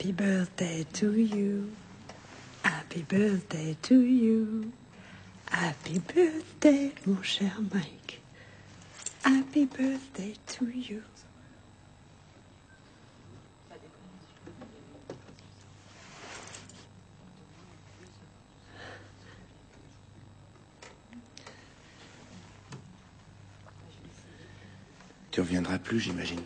Happy birthday to you. Happy birthday to you. Happy birthday, mon cher Mike. Happy birthday to you. Tu reviendras plus, j'imagine.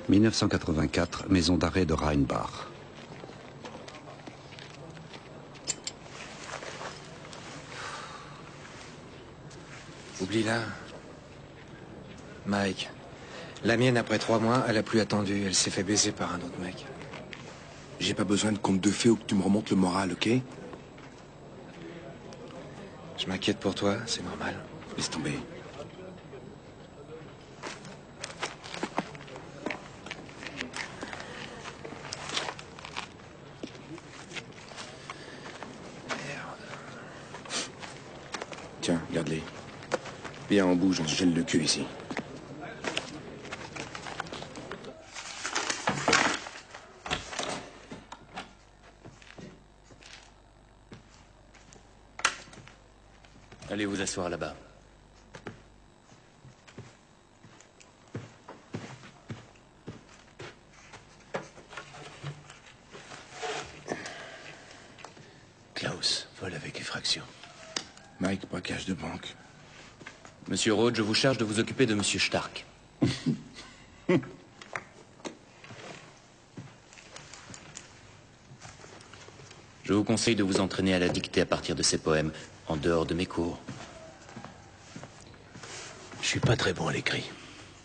« 1984, maison d'arrêt de Rheinbach. Oublie-la. Mike. La mienne, après 3 mois, elle a plus attendu. Elle s'est fait baiser par un autre mec. J'ai pas besoin de contes de fées ou que tu me remontes le moral, ok? Je m'inquiète pour toi, c'est normal. Laisse tomber. Tiens, regarde-les. Viens, on bouge, on se gèle le cul ici. Allez vous asseoir là-bas. Klaus, vol avec effraction. Mike, braquage de banque. Monsieur Rhodes, je vous charge de vous occuper de Monsieur Stark. Je vous conseille de vous entraîner à la dictée à partir de ces poèmes, en dehors de mes cours. Je suis pas très bon à l'écrit.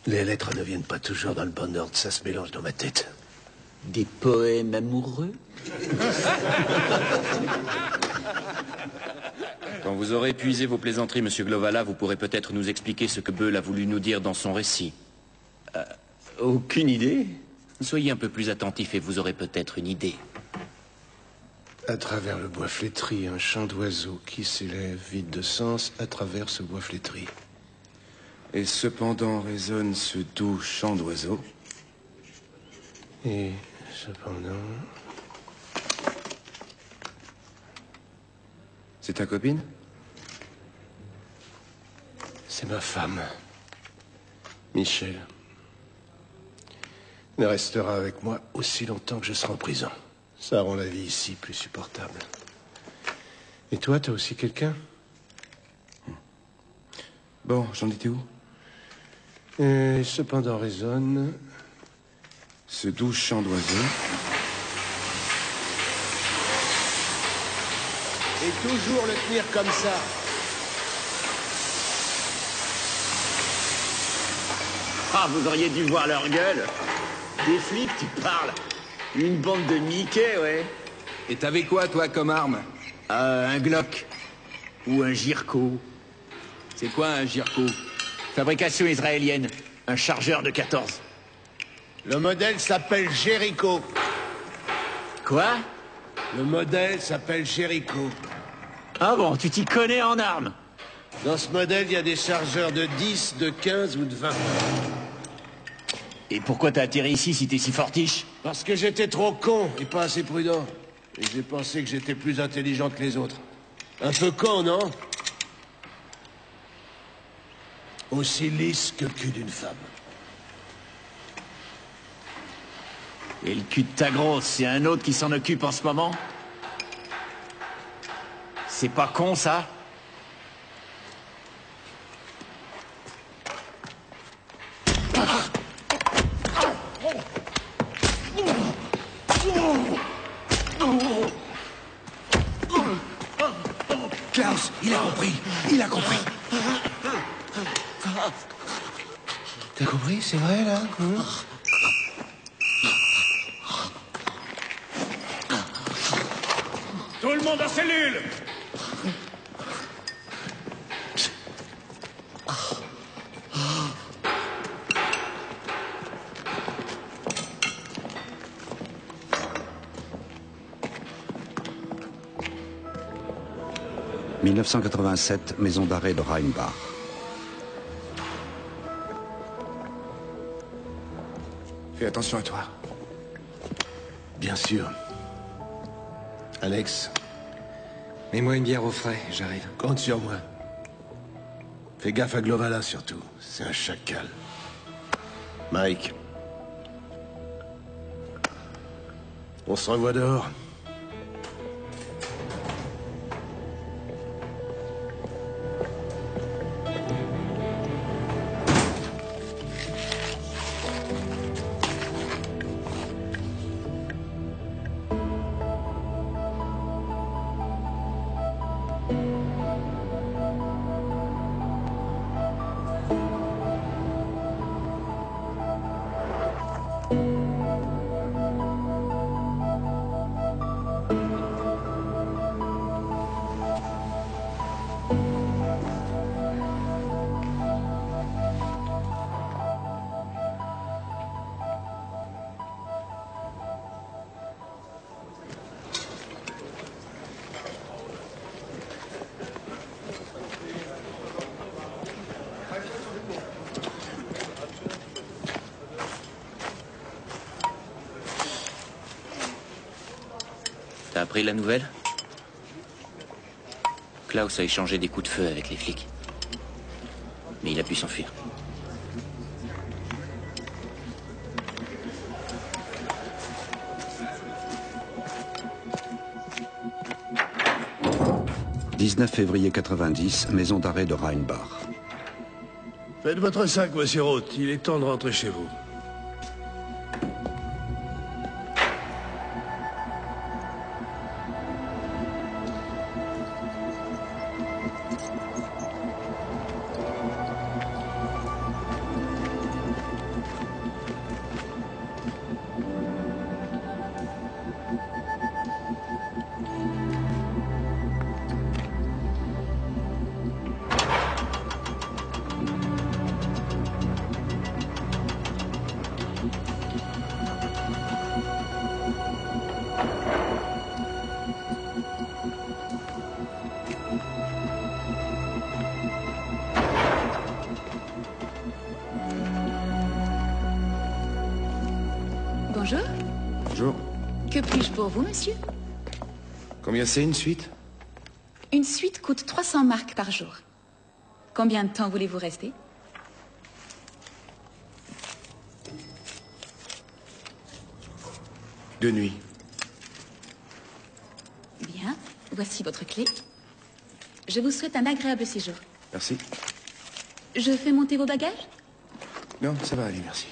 Les lettres ne viennent pas toujours dans le bon ordre, ça se mélange dans ma tête. Des poèmes amoureux? Quand vous aurez épuisé vos plaisanteries, Monsieur Glovala, vous pourrez peut-être nous expliquer ce que Beul a voulu nous dire dans son récit. Aucune idée. Soyez un peu plus attentif et vous aurez peut-être une idée. À travers le bois flétri, un chant d'oiseau qui s'élève, vide de sens, à travers ce bois flétri. Et cependant résonne ce doux chant d'oiseau. Et cependant... C'est ta copine? C'est ma femme. Michel. Elle restera avec moi aussi longtemps que je serai en prison. Ça rend la vie ici plus supportable. Et toi, t'as aussi quelqu'un? Bon, j'en étais où? Et cependant résonne... Ce doux chant d'oiseau. Et toujours le tenir comme ça. Ah, vous auriez dû voir leur gueule. Des flics, tu parles. Une bande de Mickey, ouais. Et t'avais quoi, toi, comme arme? Un Glock. Ou un Girko. C'est quoi, un Girko? Fabrication israélienne. Un chargeur de 14. Le modèle s'appelle Jericho. Quoi? Le modèle s'appelle Jericho. Ah bon, tu t'y connais en armes? Dans ce modèle, il y a des chargeurs de 10, de 15 ou de 20. Et pourquoi t'as atterri ici si t'es si fortiche? Parce que j'étais trop con et pas assez prudent. Et j'ai pensé que j'étais plus intelligent que les autres. Un peu con, non? Aussi lisse que le cul d'une femme. Et le cul de ta grosse, c'est un autre qui s'en occupe en ce moment? C'est pas con, ça? Klaus, il a compris. Il a compris. T'as compris, c'est vrai, là? Tout le le monde en cellule! « 1987, maison d'arrêt de Rheinbach. Fais attention à toi. Bien sûr. Alex, Mets-moi une bière au frais, j'arrive. compte sur moi. Fais gaffe à Glovala surtout. C'est un chacal. Mike. On se revoit dehors. T'as appris la nouvelle? Klaus a échangé des coups de feu avec les flics. Mais il a pu s'enfuir. « 19 février 90, maison d'arrêt de Rheinbach. Faites votre sac, monsieur Roth. Il est temps de rentrer chez vous. Bonjour. Bonjour. Que puis-je pour vous, monsieur? Combien c'est une suite? Une suite coûte 300 marks par jour. Combien de temps voulez-vous rester? Deux nuits. Bien, voici votre clé. Je vous souhaite un agréable séjour. Merci. Je fais monter vos bagages? Non, ça va aller, merci.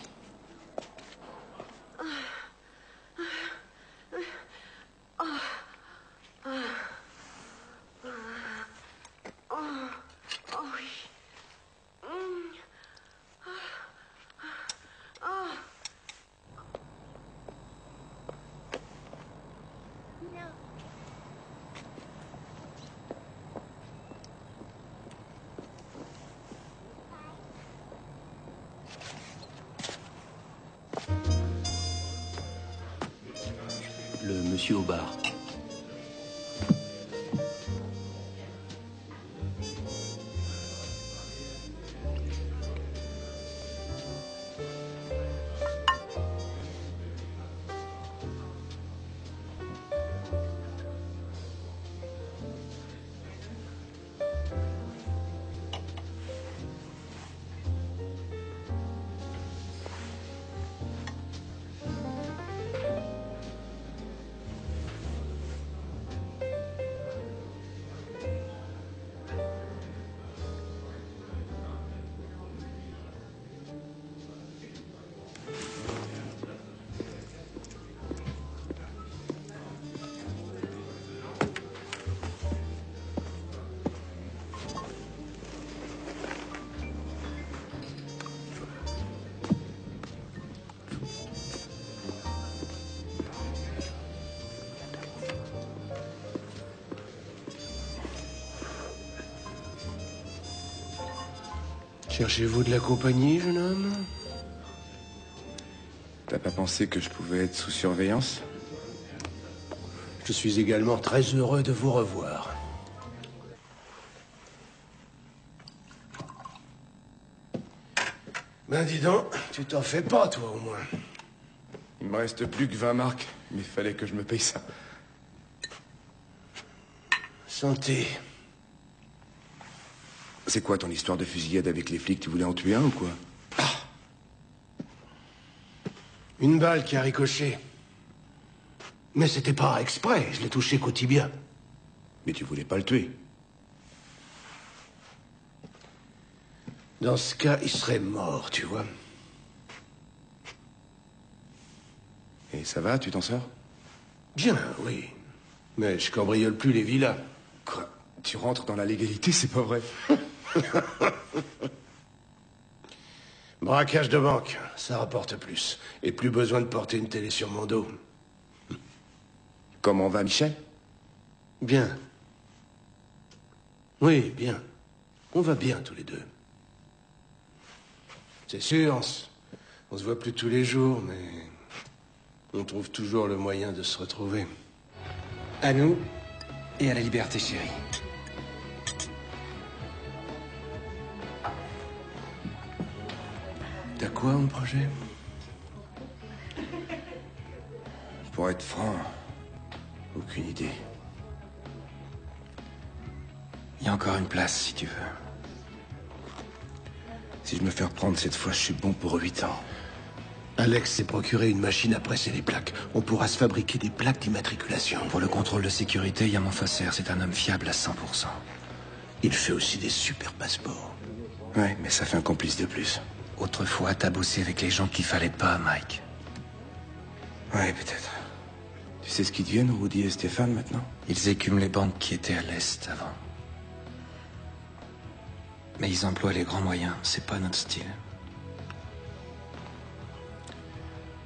Le monsieur au bar. Cherchez-vous de la compagnie, jeune homme? T'as pas pensé que je pouvais être sous surveillance? Je suis également très heureux de vous revoir. Ben dis donc, tu t'en fais pas, toi, au moins. Il me reste plus que 20 marques, mais il fallait que je me paye ça. Santé. C'est quoi ton histoire de fusillade avec les flics? Tu voulais en tuer un ou quoi? Une balle qui a ricoché. Mais c'était pas exprès, je l'ai touché qu'au tibia. Mais tu voulais pas le tuer. Dans ce cas, il serait mort, tu vois. Et ça va, tu t'en sors? Bien, oui. Mais je cambriole plus les villas. Quoi? Tu rentres dans la légalité, c'est pas vrai? Braquage de banque, ça rapporte plus. Et plus besoin de porter une télé sur mon dos. Comment va Michel? Bien. Oui, bien. On va bien tous les deux. C'est sûr, on se voit plus tous les jours, mais on trouve toujours le moyen de se retrouver. À nous et à la liberté, chérie. T'as quoi en projet? Pour être franc, aucune idée. Il y a encore une place, si tu veux. Si je me fais reprendre cette fois, je suis bon pour 8 ans. Alex s'est procuré une machine à presser les plaques. On pourra se fabriquer des plaques d'immatriculation. Pour le contrôle de sécurité, il y a mon faussaire. C'est un homme fiable à 100%. Il fait aussi des super passeports. Ouais, mais ça fait un complice de plus. Autrefois, t'as bossé avec les gens qu'il fallait pas, Mike. Ouais, peut-être. Tu sais ce qu'ils deviennent, Rudy et Stéphane, maintenant? Ils écument les banques qui étaient à l'Est avant. Mais ils emploient les grands moyens. C'est pas notre style.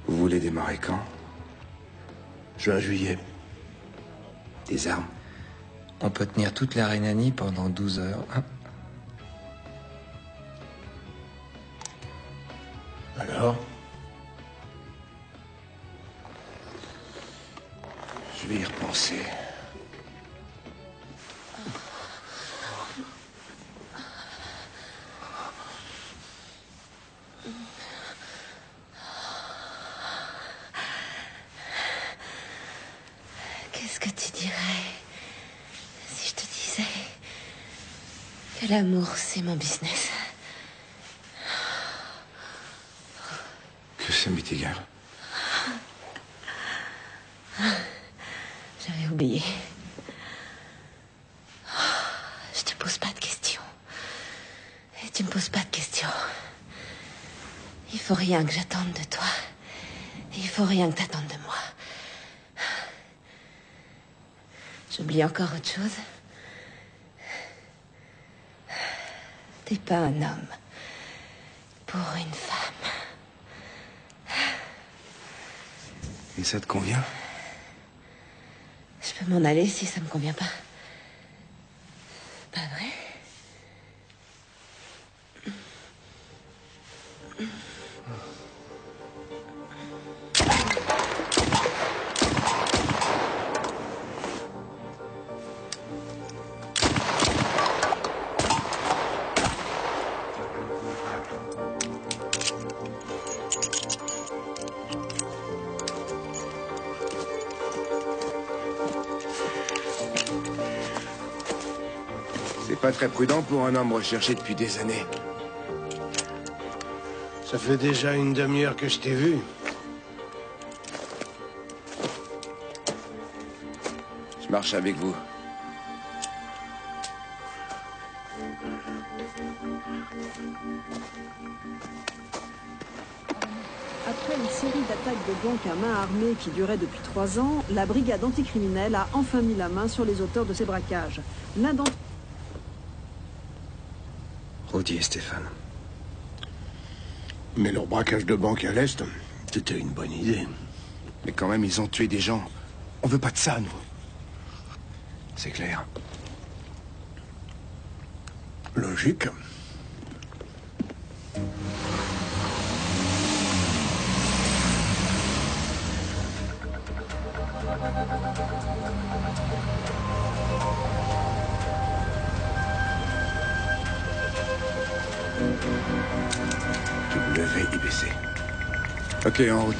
Vous voulez démarrer quand? Juin, juillet. Des armes? On peut tenir toute la Rhénanie pendant 12 heures. Hein? Alors? Je vais y repenser. Qu'est-ce que tu dirais si je te disais que l'amour, c'est mon business? Que ça m'est égal. J'avais oublié. Je te pose pas de questions. Et tu me poses pas de questions. Il faut rien que j'attende de toi. Et il faut rien que t'attendes de moi. J'oublie encore autre chose. T'es pas un homme pour une femme. Et ça te convient? Je peux m'en aller si ça me convient pas. Pas vrai? C'est pas très prudent pour un homme recherché depuis des années. Ça fait déjà une demi-heure que je t'ai vu. Je marche avec vous. Après une série d'attaques de banques à main armée qui duraient depuis 3 ans, la brigade anticriminelle a enfin mis la main sur les auteurs de ces braquages. L'un d'entre Rudy et Stéphane. Mais leur braquage de banque à l'Est, c'était une bonne idée. Mais quand même, ils ont tué des gens. On veut pas de ça, nous. C'est clair. Logique. WIBC. Ok, en route.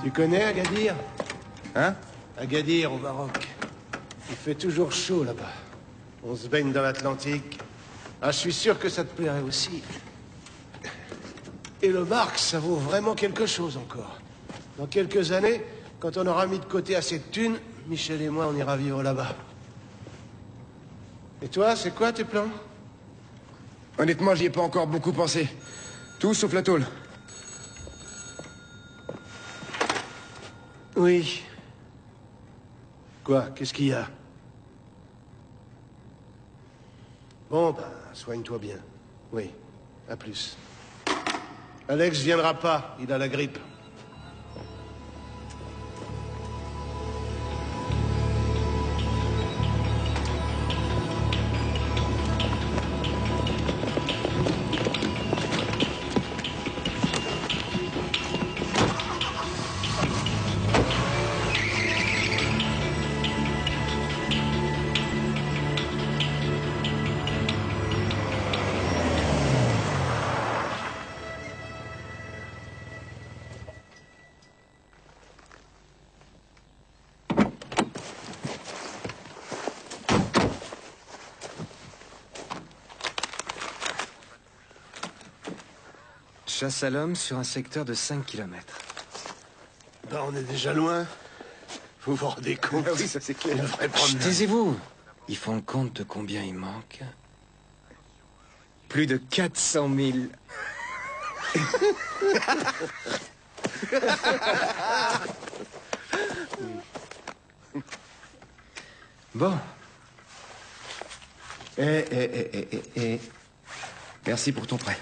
Tu connais Agadir? Hein? Agadir, au Maroc. Il fait toujours chaud là-bas. On se baigne dans l'Atlantique. Ah, je suis sûr que ça te plairait aussi. Et le Marx, ça vaut vraiment quelque chose encore. Dans quelques années, quand on aura mis de côté assez de thunes, Michel et moi, on ira vivre là-bas. Et toi, c'est quoi tes plans? Honnêtement, j'y ai pas encore beaucoup pensé. Tout sauf la tôle. Oui. Quoi? Qu'est-ce qu'il y a? Bon, ben, soigne-toi bien. Oui, à plus. Alex viendra pas, il a la grippe. Chasse à l'homme sur un secteur de 5 km. Ben, on est déjà loin. Vous vous rendez compte? Ah oui, ça c'est clair. Une vraie promenade. Taisez-vous. Ils font le compte de combien il manque. Plus de 400 000. Bon. Merci pour ton prêt.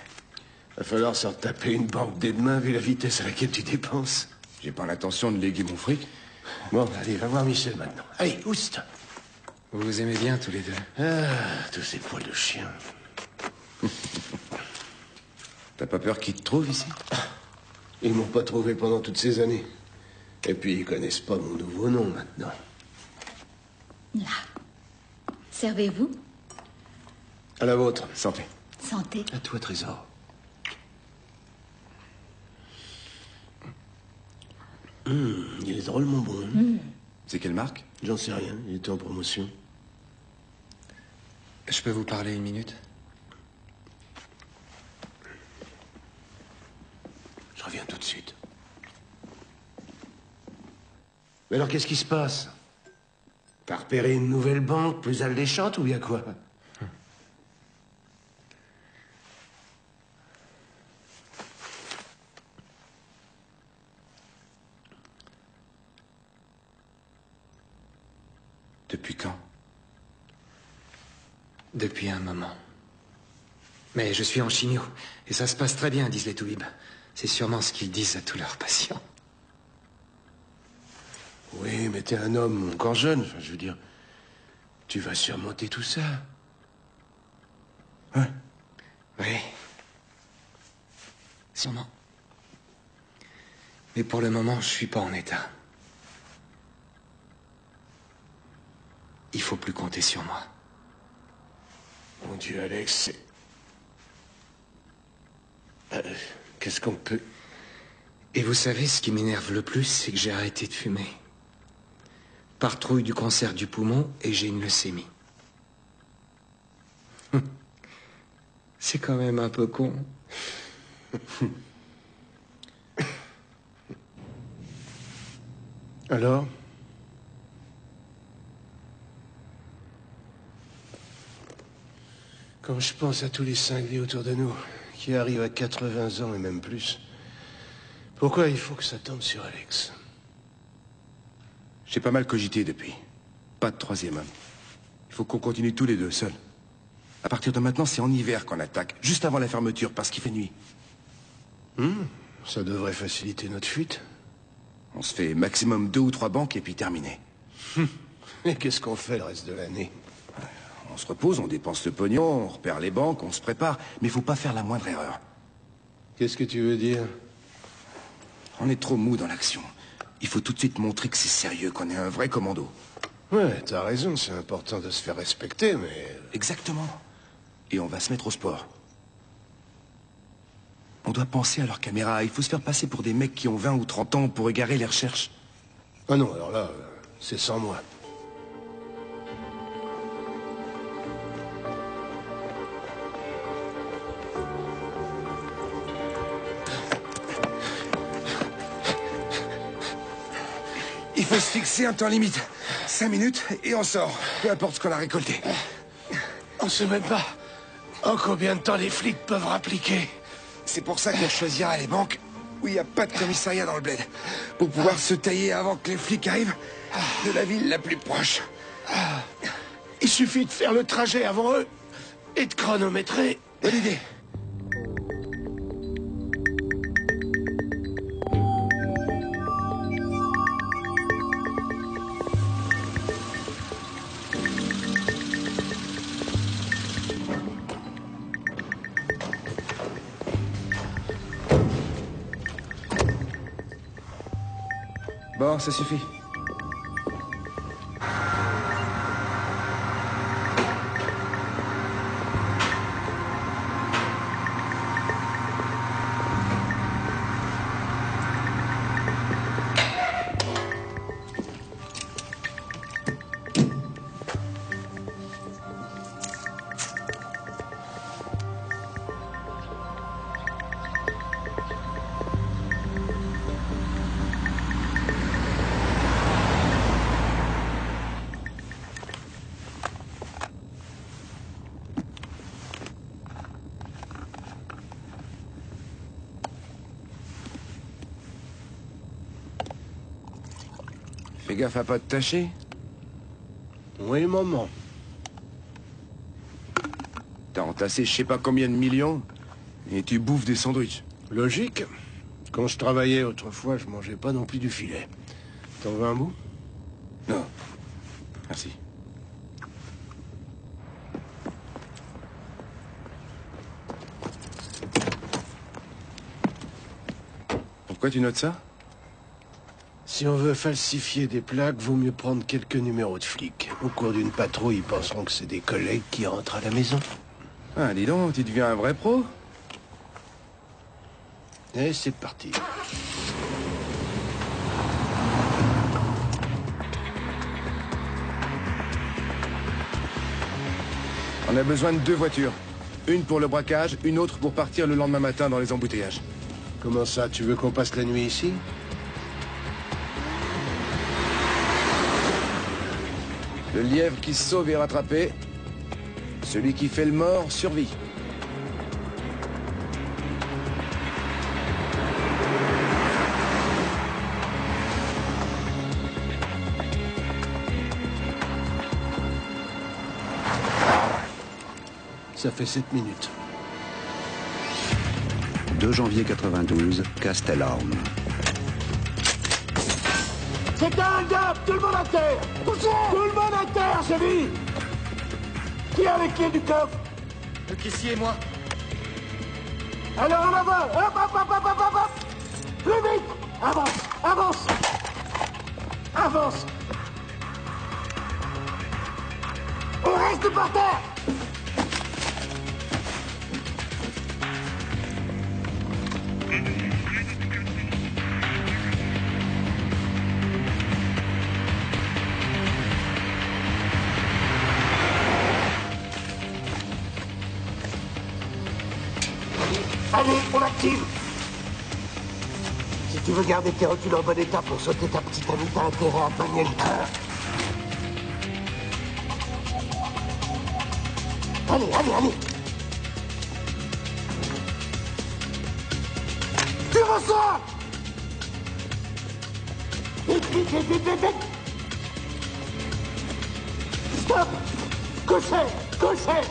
Va falloir s'en taper une banque dès demain, vu la vitesse à laquelle tu dépenses. J'ai pas l'intention de léguer mon fric. Bon, allez, va voir Michel maintenant. Allez, oust! Vous vous aimez bien tous les deux. Ah, tous ces poils de chien. T'as pas peur qu'ils te trouvent ici? Ils m'ont pas trouvé pendant toutes ces années. Et puis, ils connaissent pas mon nouveau nom, maintenant. Là. Servez-vous. À la vôtre. Santé. Santé. À toi, Trésor. Il est drôlement bon. Hein. C'est quelle marque? J'en sais rien, il était en promotion. Je peux vous parler une minute? Je reviens tout de suite. Mais alors, qu'est-ce qui se passe? T'as repéré une nouvelle banque plus alléchante ou bien quoi? Depuis quand? Depuis un moment. Mais je suis en chimio. Et ça se passe très bien, disent les toubibs. C'est sûrement ce qu'ils disent à tous leurs patients. Oui, mais t'es un homme encore jeune. Enfin, je veux dire, tu vas surmonter tout ça. Ouais. Oui. Sûrement. Mais pour le moment, je suis pas en état. Il faut plus compter sur moi. Mon Dieu, Alex, c'est... qu'est-ce qu'on peut... Et vous savez, ce qui m'énerve le plus, c'est que j'ai arrêté de fumer. Par trouille du cancer du poumon et j'ai une leucémie. C'est quand même un peu con. Alors? Quand je pense à tous les cinglés autour de nous, qui arrivent à 80 ans et même plus, pourquoi il faut que ça tombe sur Alex? J'ai pas mal cogité depuis. Pas de troisième homme. Il faut qu'on continue tous les deux, seuls. À partir de maintenant, c'est en hiver qu'on attaque, juste avant la fermeture, parce qu'il fait nuit. Ça devrait faciliter notre fuite. On se fait maximum 2 ou 3 banques et puis terminé. Et qu'est-ce qu'on fait le reste de l'année? On se repose, on dépense le pognon, on repère les banques, on se prépare. Mais faut pas faire la moindre erreur. Qu'est-ce que tu veux dire? On est trop mou dans l'action. Il faut tout de suite montrer que c'est sérieux, qu'on est un vrai commando. Ouais, t'as raison, c'est important de se faire respecter, mais... Exactement. Et on va se mettre au sport. On doit penser à leurs caméras. Il faut se faire passer pour des mecs qui ont 20 ou 30 ans pour égarer les recherches. Ah non, alors là, c'est sans moi. Il faut se fixer un temps limite. 5 minutes et on sort. Peu importe ce qu'on a récolté. On sait même pas en combien de temps les flics peuvent rappliquer. C'est pour ça qu'on choisira les banques où il n'y a pas de commissariat dans le bled. Pour pouvoir se tailler avant que les flics arrivent de la ville la plus proche. Il suffit de faire le trajet avant eux et de chronométrer. Bonne idée. Bon, ça suffit. Fais gaffe à pas te tâcher. Oui, maman. T'as entassé je sais pas combien de millions et tu bouffes des sandwichs. Logique. Quand je travaillais autrefois, je mangeais pas non plus du filet. T'en veux un bout? Non. Merci. Pourquoi tu notes ça? Si on veut falsifier des plaques, vaut mieux prendre quelques numéros de flics. Au cours d'une patrouille, ils penseront que c'est des collègues qui rentrent à la maison. Ah, dis donc, tu deviens un vrai pro? Et c'est parti. On a besoin de 2 voitures. Une pour le braquage, une autre pour partir le lendemain matin dans les embouteillages. Comment ça, tu veux qu'on passe la nuit ici? Le lièvre qui se sauve est rattrapé. Celui qui fait le mort survit. Ça fait 7 minutes. 2 janvier 92, Castellarme. C'est un gars! Tout le monde à terre! Poussez! Tout le monde à terre, j'ai dit! Qui a les clés du coffre? Le caissier et moi. Alors en avant! Hop, hop, hop, hop, hop, hop, hop! Plus vite! Avance! Avance! Avance! On reste par terre! Allez, on active. Si tu veux garder tes rotules en bon état pour sauter ta petite amie, t'as intérêt à manier le train. Allez, allez, allez. Tu ressors. Vite, vite, vite, vite, vite, vite. Stop. Gaucher, gaucher.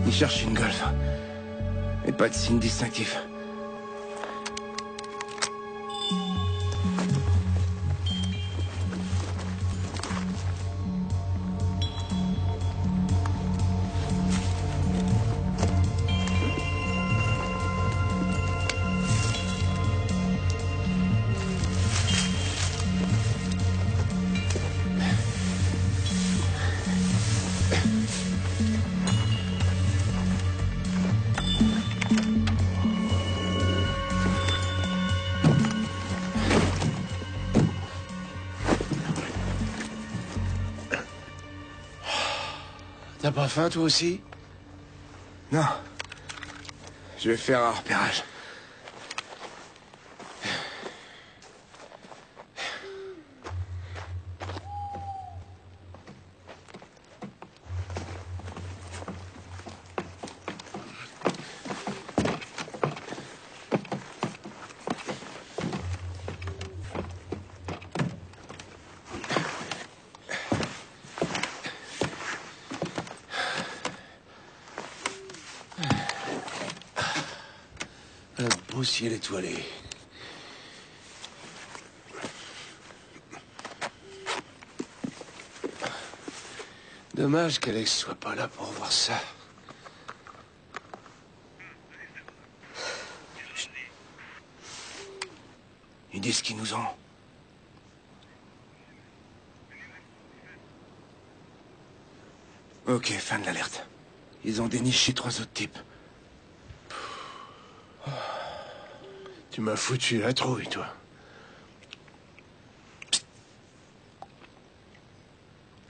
Il cherche une Golf. Et pas de signe distinctif. T'as pas faim, toi aussi? Non. Je vais faire un repérage. Un beau ciel étoilé. Dommage qu'Alex soit pas là pour voir ça. Ils disent qu'ils nous ont. Ok, fin de l'alerte. Ils ont déniché 3 autres types. Tu m'as foutu la trouille, toi.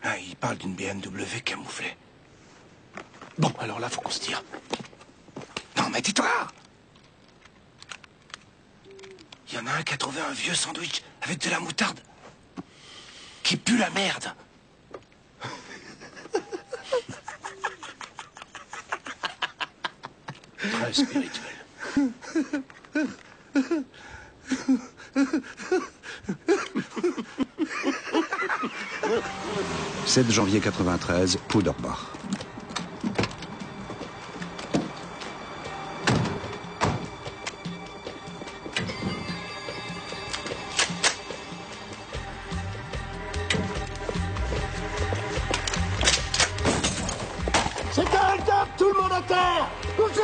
Ah, ils parlent d'une BMW camouflée. Bon, alors là, faut qu'on se tire. Non, mais tais-toi! Il y en a un qui a trouvé un vieux sandwich avec de la moutarde. Qui pue la merde. Très spirituel. 7 janvier 93, Puderbach. C'est un hold-up, tout le monde à terre! Bougez!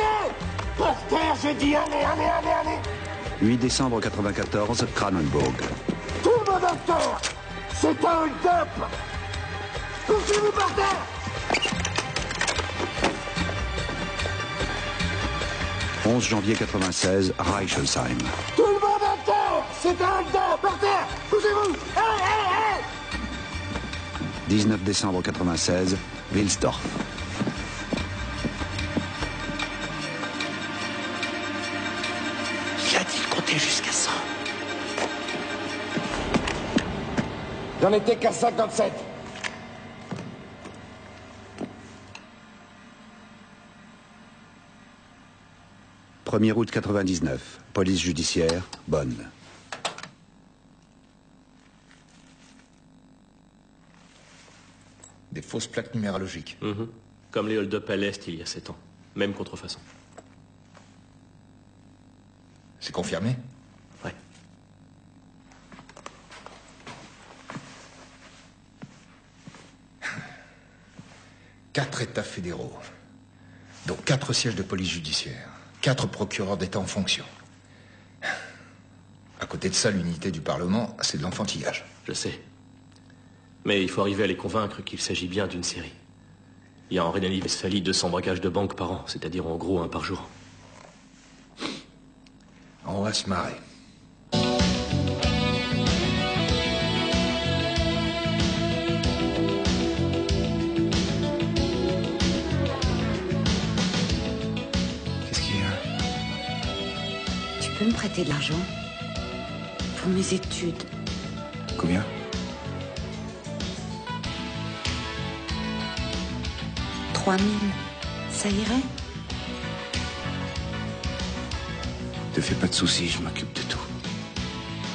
Par terre, j'ai dit, allez! 8 décembre 94, Kranenburg. Tout le monde à terre! C'est un hold-up! Couchez-vous par terre! 11 janvier 96, Reichelsheim. Tout le monde à terre! C'est un hold-up! Par terre! Couchez-vous! Allez! 19 décembre 96, Wilsdorf. Il a dit de compter jusqu'à 100. J'en étais qu'à 57. « 1er août 99, police judiciaire, Bonn. Des fausses plaques numérologiques. Comme les hold-up à l'Est il y a 7 ans. Même contrefaçon. C'est confirmé? Ouais. Quatre États fédéraux, dont 4 sièges de police judiciaire, 4 procureurs d'État en fonction. À côté de ça, l'unité du Parlement, c'est de l'enfantillage. Je sais. Mais il faut arriver à les convaincre qu'il s'agit bien d'une série. Il y a en Rhénanie-Westphalie 200 braquages de banque par an, c'est-à-dire en gros 1 par jour. On va se marrer. Qu'est-ce qu'il y a? Tu peux me prêter de l'argent? Pour mes études. Combien? 3 000. Ça irait? Te fais pas de soucis, je m'occupe de tout.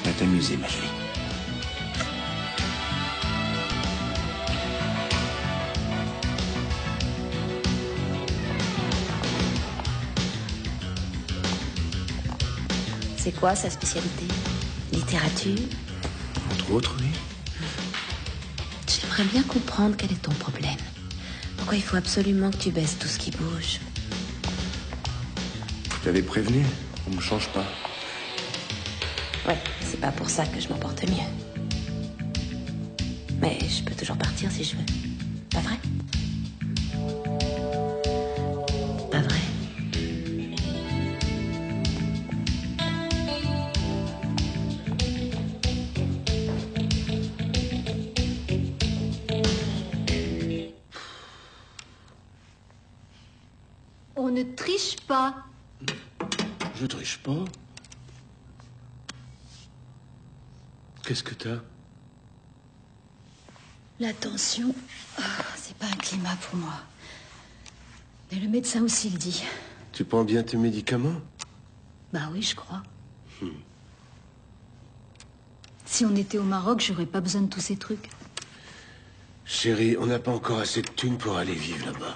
Va t'amuser, ma jolie. C'est quoi sa spécialité? Littérature? Entre autres, oui. J'aimerais bien comprendre quel est ton problème. Pourquoi il faut absolument que tu baisses tout ce qui bouge? Je t'avais prévenu, on me change pas. Ouais, c'est pas pour ça que je m'en porte mieux. Mais je peux toujours partir si je veux. Pas vrai? Pas vrai? On ne triche pas. Je triche pas. Qu'est-ce que t'as? La tension, c'est pas un climat pour moi. Et le médecin aussi le dit. Tu prends bien tes médicaments? Bah oui, je crois. Si on était au Maroc, j'aurais pas besoin de tous ces trucs. Chérie, on n'a pas encore assez de thunes pour aller vivre là-bas.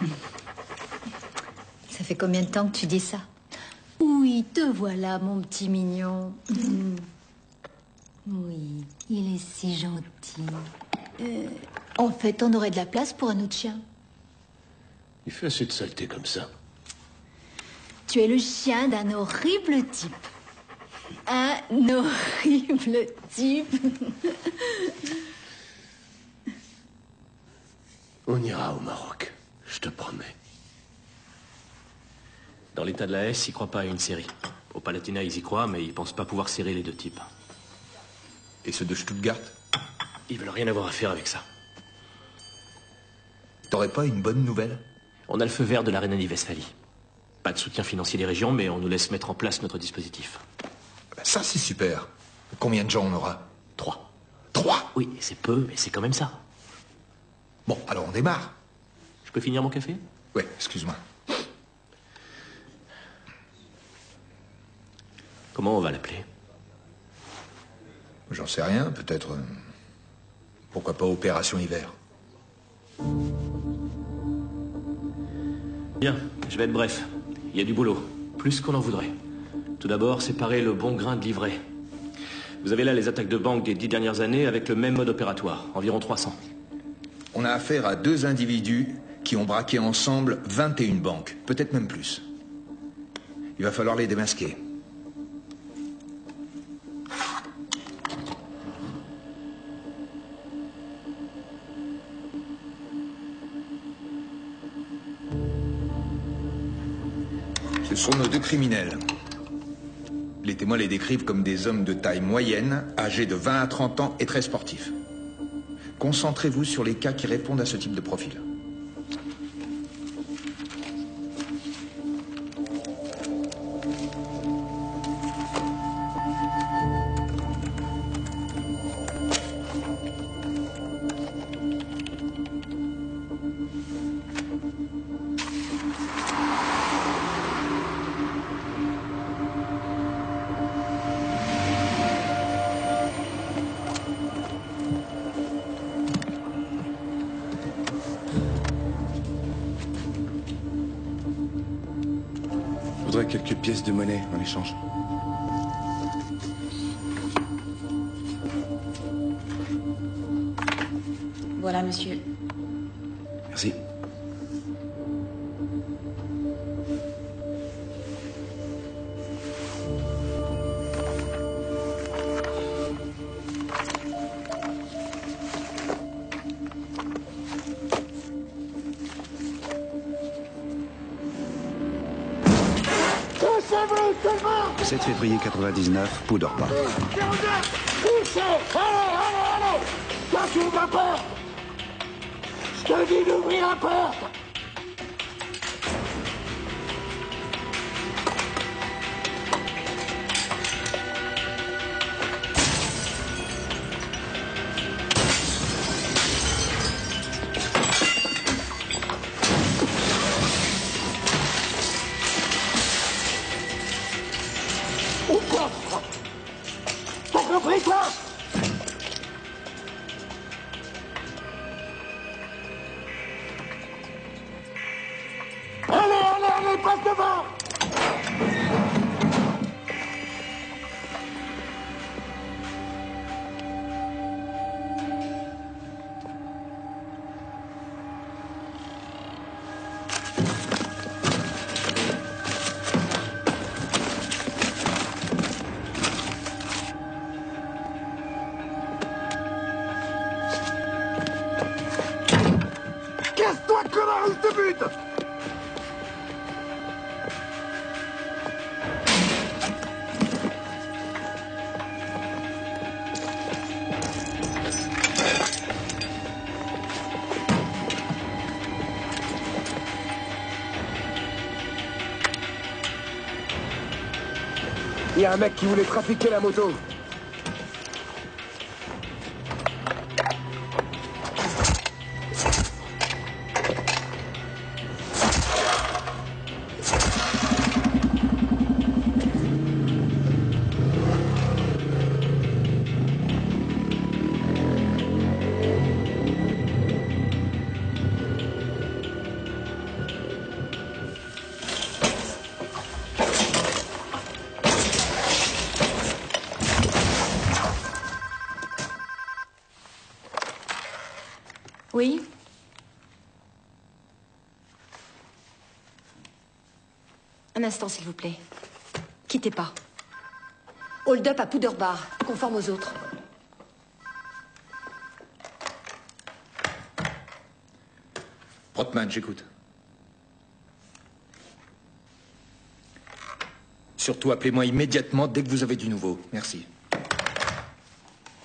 Ça fait combien de temps que tu dis ça? Oui, te voilà, mon petit mignon. Oui, il est si gentil. En fait, on aurait de la place pour un autre chien. Il fait assez de saleté comme ça. Tu es le chien d'un horrible type. Un horrible type. On ira au Maroc, je te promets. Dans l'état de la S, ils croient pas à une série. Au Palatinat, ils y croient, mais ils pensent pas pouvoir serrer les deux types. Et ceux de Stuttgart? Ils veulent rien avoir à faire avec ça. T'aurais pas une bonne nouvelle? On a le feu vert de la Rhénanie-Westphalie. Pas de soutien financier des régions, mais on nous laisse mettre en place notre dispositif. Ça, c'est super. Combien de gens on aura? 3. 3? Oui, c'est peu, mais c'est quand même ça. Bon, alors on démarre. Je peux finir mon café? Ouais, excuse-moi. Comment on va l'appeler? J'en sais rien, peut-être... pourquoi pas Opération Hiver? Bien, je vais être bref. Il y a du boulot, plus qu'on en voudrait. Tout d'abord, séparer le bon grain de l'ivraie. Vous avez là les attaques de banque des 10 dernières années avec le même mode opératoire, environ 300. On a affaire à 2 individus qui ont braqué ensemble 21 banques, peut-être même plus. Il va falloir les démasquer. Ce sont nos 2 criminels. Les témoins les décrivent comme des hommes de taille moyenne, âgés de 20 à 30 ans et très sportifs. Concentrez-vous sur les cas qui répondent à ce type de profil. Je voudrais quelques pièces de monnaie en échange. Voilà, monsieur. Merci. Le 7 février 99, Poudre Park. Poussez! Allez! Toi, tu ouvres la porte! Je te dis d'ouvrir la porte! T'as compris, toi? Allez, passe devant! voir où je te bute! Il y a un mec qui voulait trafiquer la moto. Oui? Un instant, s'il vous plaît. Quittez pas. Hold-up à Powder Bar, conforme aux autres. Brotman, j'écoute. Surtout, appelez-moi immédiatement dès que vous avez du nouveau. Merci.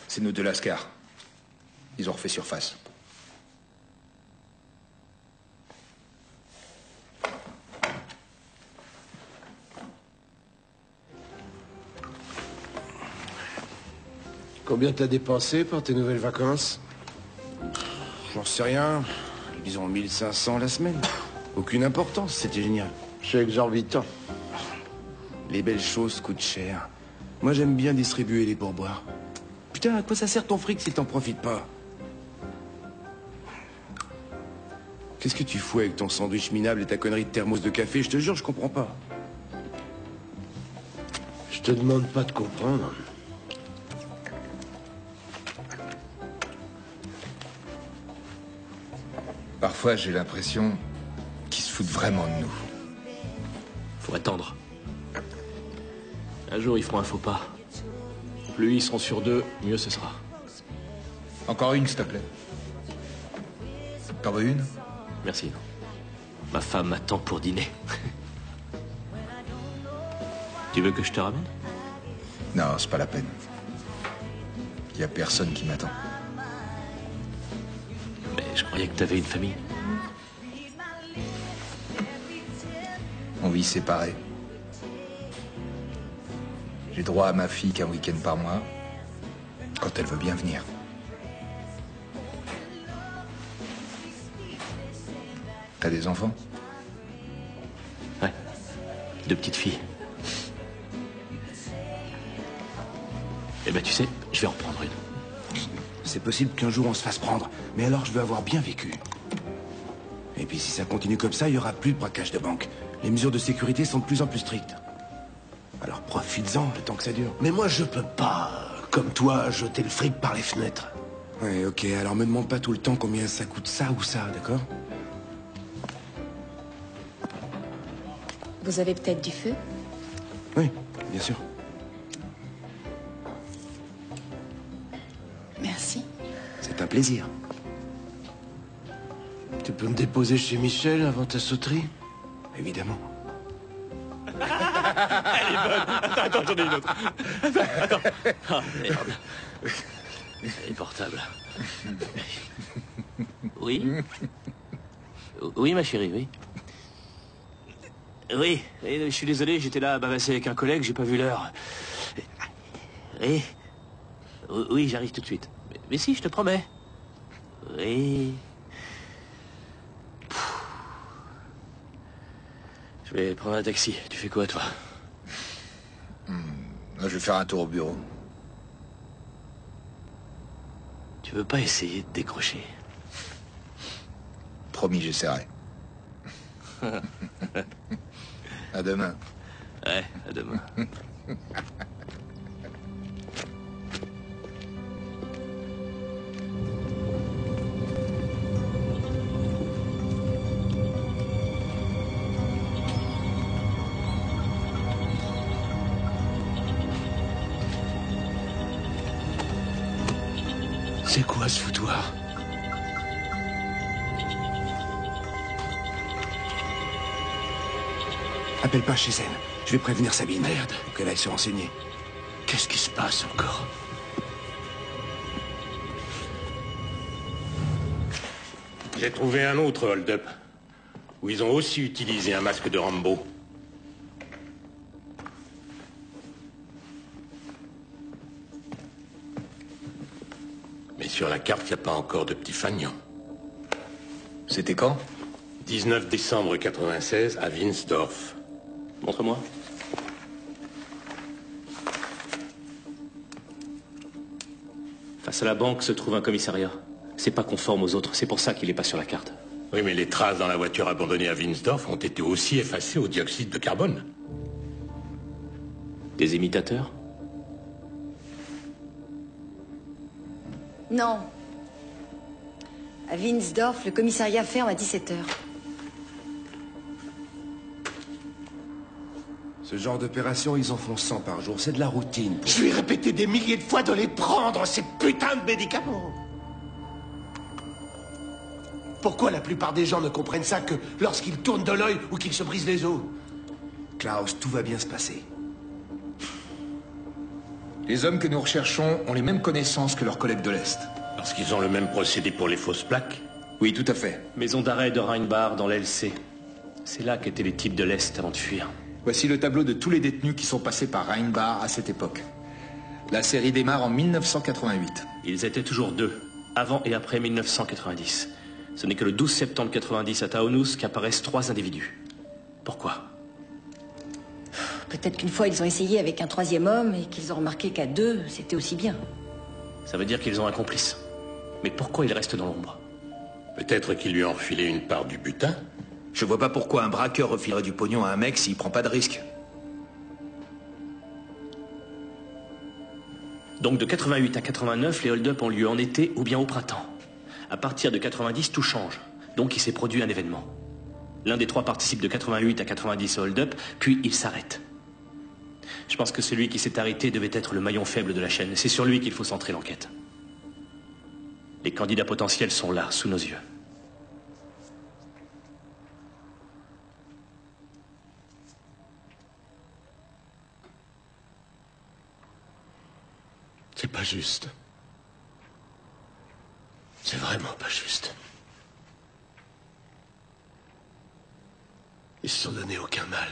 C'est nos deux Lascar. Ils ont refait surface. Combien t'as dépensé pour tes nouvelles vacances? J'en sais rien. Disons 1500 la semaine. Aucune importance, c'était génial. C'est exorbitant. Les belles choses coûtent cher. Moi, j'aime bien distribuer les pourboires. Putain, à quoi ça sert ton fric si t'en profites pas? Qu'est-ce que tu fous avec ton sandwich minable et ta connerie de thermos de café? Je te jure, je comprends pas. Je te demande pas de comprendre. Parfois, j'ai l'impression qu'ils se foutent vraiment de nous. Faut attendre. Un jour, ils feront un faux pas. Plus ils seront sur deux, mieux ce sera. Encore une, s'il te plaît. T'en veux une? Merci. Ma femme m'attend pour dîner. Tu veux que je te ramène? Non, c'est pas la peine. Il y a personne qui m'attend. Mais je croyais que t'avais une famille. On vit séparés. J'ai droit à ma fille qu'un week-end par mois, quand elle veut bien venir. T'as des enfants? Ouais. 2 petites filles. Eh ben, tu sais, je vais en prendre une. C'est possible qu'un jour on se fasse prendre. Mais alors, je veux avoir bien vécu. Et puis, si ça continue comme ça, il y aura plus de braquage de banque. Les mesures de sécurité sont de plus en plus strictes. Alors profites-en le temps que ça dure. Mais moi, je peux pas, comme toi, jeter le fric par les fenêtres. Ouais, ok, alors me demande pas tout le temps combien ça coûte ça ou ça, d'accord? Vous avez peut-être du feu? Oui, bien sûr. Merci. C'est un plaisir. Tu peux me déposer chez Michel avant ta sauterie? Évidemment. Elle est bonne. Attends, j'en ai une autre. Attends. Ah, merde. Elle est portable. Oui? Oui, ma chérie, oui. Oui, je suis désolé, j'étais là à bavasser avec un collègue, j'ai pas vu l'heure. Oui. Oui, j'arrive tout de suite. Mais si, je te promets. Oui. Je vais prendre un taxi. Tu fais quoi, toi? Là, je vais faire un tour au bureau. Tu veux pas essayer de décrocher? Promis, j'essaierai. À demain. Ouais, à demain. C'est quoi ce foutoir? Appelle pas chez elle. Je vais prévenir Sabine. Merde. Pour qu'elle aille se renseigner. Qu'est-ce qui se passe encore? J'ai trouvé un autre hold-up, où ils ont aussi utilisé un masque de Rambo. Mais sur la carte, il n'y a pas encore de petit fanion. C'était quand? 19 décembre 96 à Winsdorf. Montre-moi. Face à la banque se trouve un commissariat. C'est pas conforme aux autres, c'est pour ça qu'il est pas sur la carte. Oui, mais les traces dans la voiture abandonnée à Winsdorf ont été aussi effacées au dioxyde de carbone. Des imitateurs? Non. À Winsdorf, le commissariat ferme à 17h. Ce genre d'opération, ils en font 100 par jour. C'est de la routine. Je lui ai répété des milliers de fois de les prendre, ces putains de médicaments. Pourquoi la plupart des gens ne comprennent ça que lorsqu'ils tournent de l'œil ou qu'ils se brisent les os? Klaus, tout va bien se passer. Les hommes que nous recherchons ont les mêmes connaissances que leurs collègues de l'Est. Parce qu'ils ont le même procédé pour les fausses plaques? Oui, tout à fait. Maison d'arrêt de Rheinbach dans l'LC. C'est là qu'étaient les types de l'Est avant de fuir. Voici le tableau de tous les détenus qui sont passés par Rheinbach à cette époque. La série démarre en 1988. Ils étaient toujours deux, avant et après 1990. Ce n'est que le 12 septembre 90 à Taunus qu'apparaissent 3 individus. Pourquoi? Peut-être qu'une fois, ils ont essayé avec un 3e homme et qu'ils ont remarqué qu'à 2, c'était aussi bien. Ça veut dire qu'ils ont un complice. Mais pourquoi ils restent dans l'ombre? Peut-être qu'ils lui ont refilé une part du butin. Je vois pas pourquoi un braqueur refilerait du pognon à un mec s'il prend pas de risque. Donc de 88 à 89, les hold-up ont lieu en été ou bien au printemps. À partir de 90, tout change. Donc il s'est produit un événement. L'un des 3 participe de 88 à 90 au hold-up, puis il s'arrête. Je pense que celui qui s'est arrêté devait être le maillon faible de la chaîne. C'est sur lui qu'il faut centrer l'enquête. Les candidats potentiels sont là, sous nos yeux. C'est pas juste. C'est vraiment pas juste. Ils se sont donné aucun mal.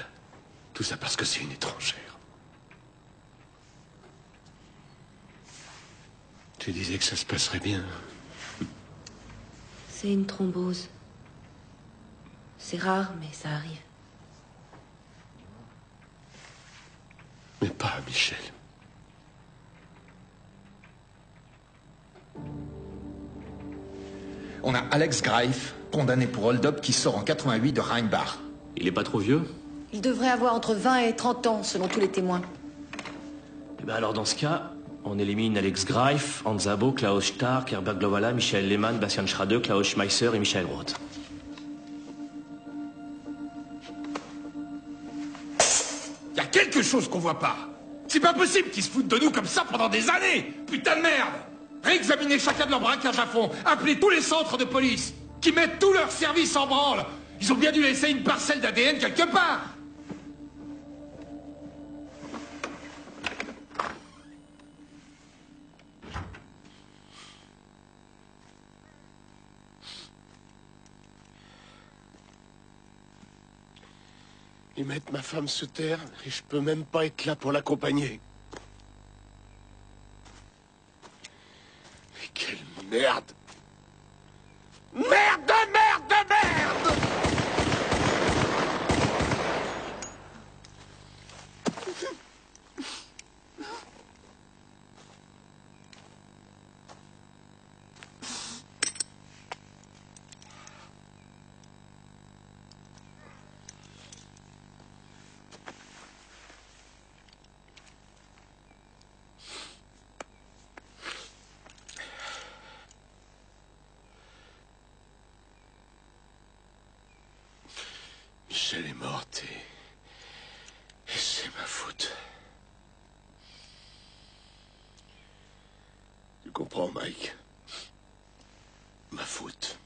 Tout ça parce que c'est une étrangère. Tu disais que ça se passerait bien. C'est une thrombose. C'est rare, mais ça arrive. Mais pas à Michel. On a Alex Greif, condamné pour hold-up, qui sort en 88 de Rheinbach. Il est pas trop vieux? Il devrait avoir entre 20 et 30 ans, selon tous les témoins. Eh ben alors dans ce cas, on élimine Alex Greif, Hans Sabo, Klaus Stark, Herbert Glovala, Michael Lehmann, Bastian Schrade, Klaus Schmeisser et Michael Roth. Y a quelque chose qu'on voit pas. C'est pas possible qu'ils se foutent de nous comme ça pendant des années. Putain de merde. Réexaminer chacun de leurs braquages à fond. Appeler tous les centres de police. Qui mettent tous leurs services en branle. Ils ont bien dû laisser une parcelle d'ADN quelque part. Ils mettent ma femme sous terre et je peux même pas être là pour l'accompagner. Mais quelle merde! Merde de merde de merde! Michel est morte et c'est ma faute. Tu comprends, Mike? Ma faute.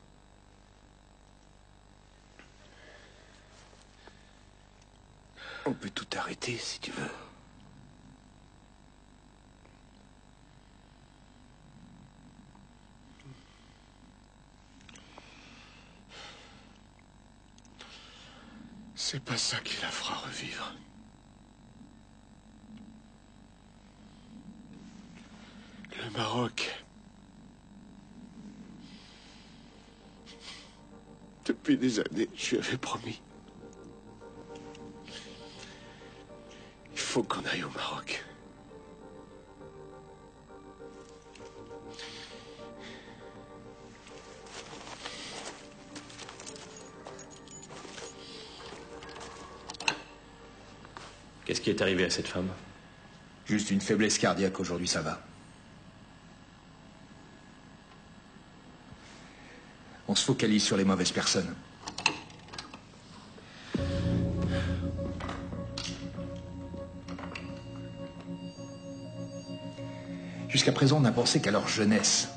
On peut tout arrêter si tu veux. C'est pas ça qui la fera revivre. Le Maroc. Depuis des années, je lui avais promis. Il faut qu'on aille au Maroc. Qu'est-ce qui est arrivé à cette femme? Juste une faiblesse cardiaque, aujourd'hui ça va. On se focalise sur les mauvaises personnes. Jusqu'à présent, on n'a pensé qu'à leur jeunesse.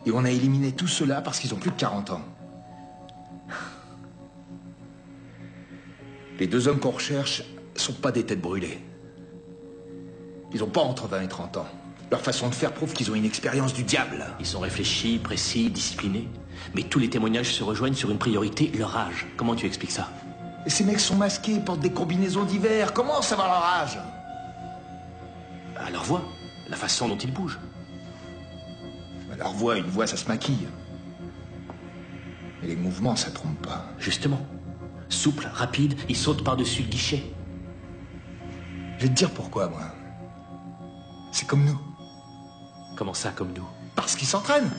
Et on a éliminé tout cela parce qu'ils ont plus de 40 ans. Les deux hommes qu'on recherche sont pas des têtes brûlées. Ils ont pas entre 20 et 30 ans. Leur façon de faire prouve qu'ils ont une expérience du diable. Ils sont réfléchis, précis, disciplinés. Mais tous les témoignages se rejoignent sur une priorité, leur âge. Comment tu expliques ça? Et ces mecs sont masqués, portent des combinaisons d'hiver. Comment savoir leur âge? À leur voix, la façon dont ils bougent. À leur voix, une voix, ça se maquille. Et les mouvements, ça trompe pas. Justement. Souple, rapide, ils sautent par-dessus le guichet. Je vais te dire pourquoi, moi. C'est comme nous. Comment ça, comme nous? Parce qu'ils s'entraînent.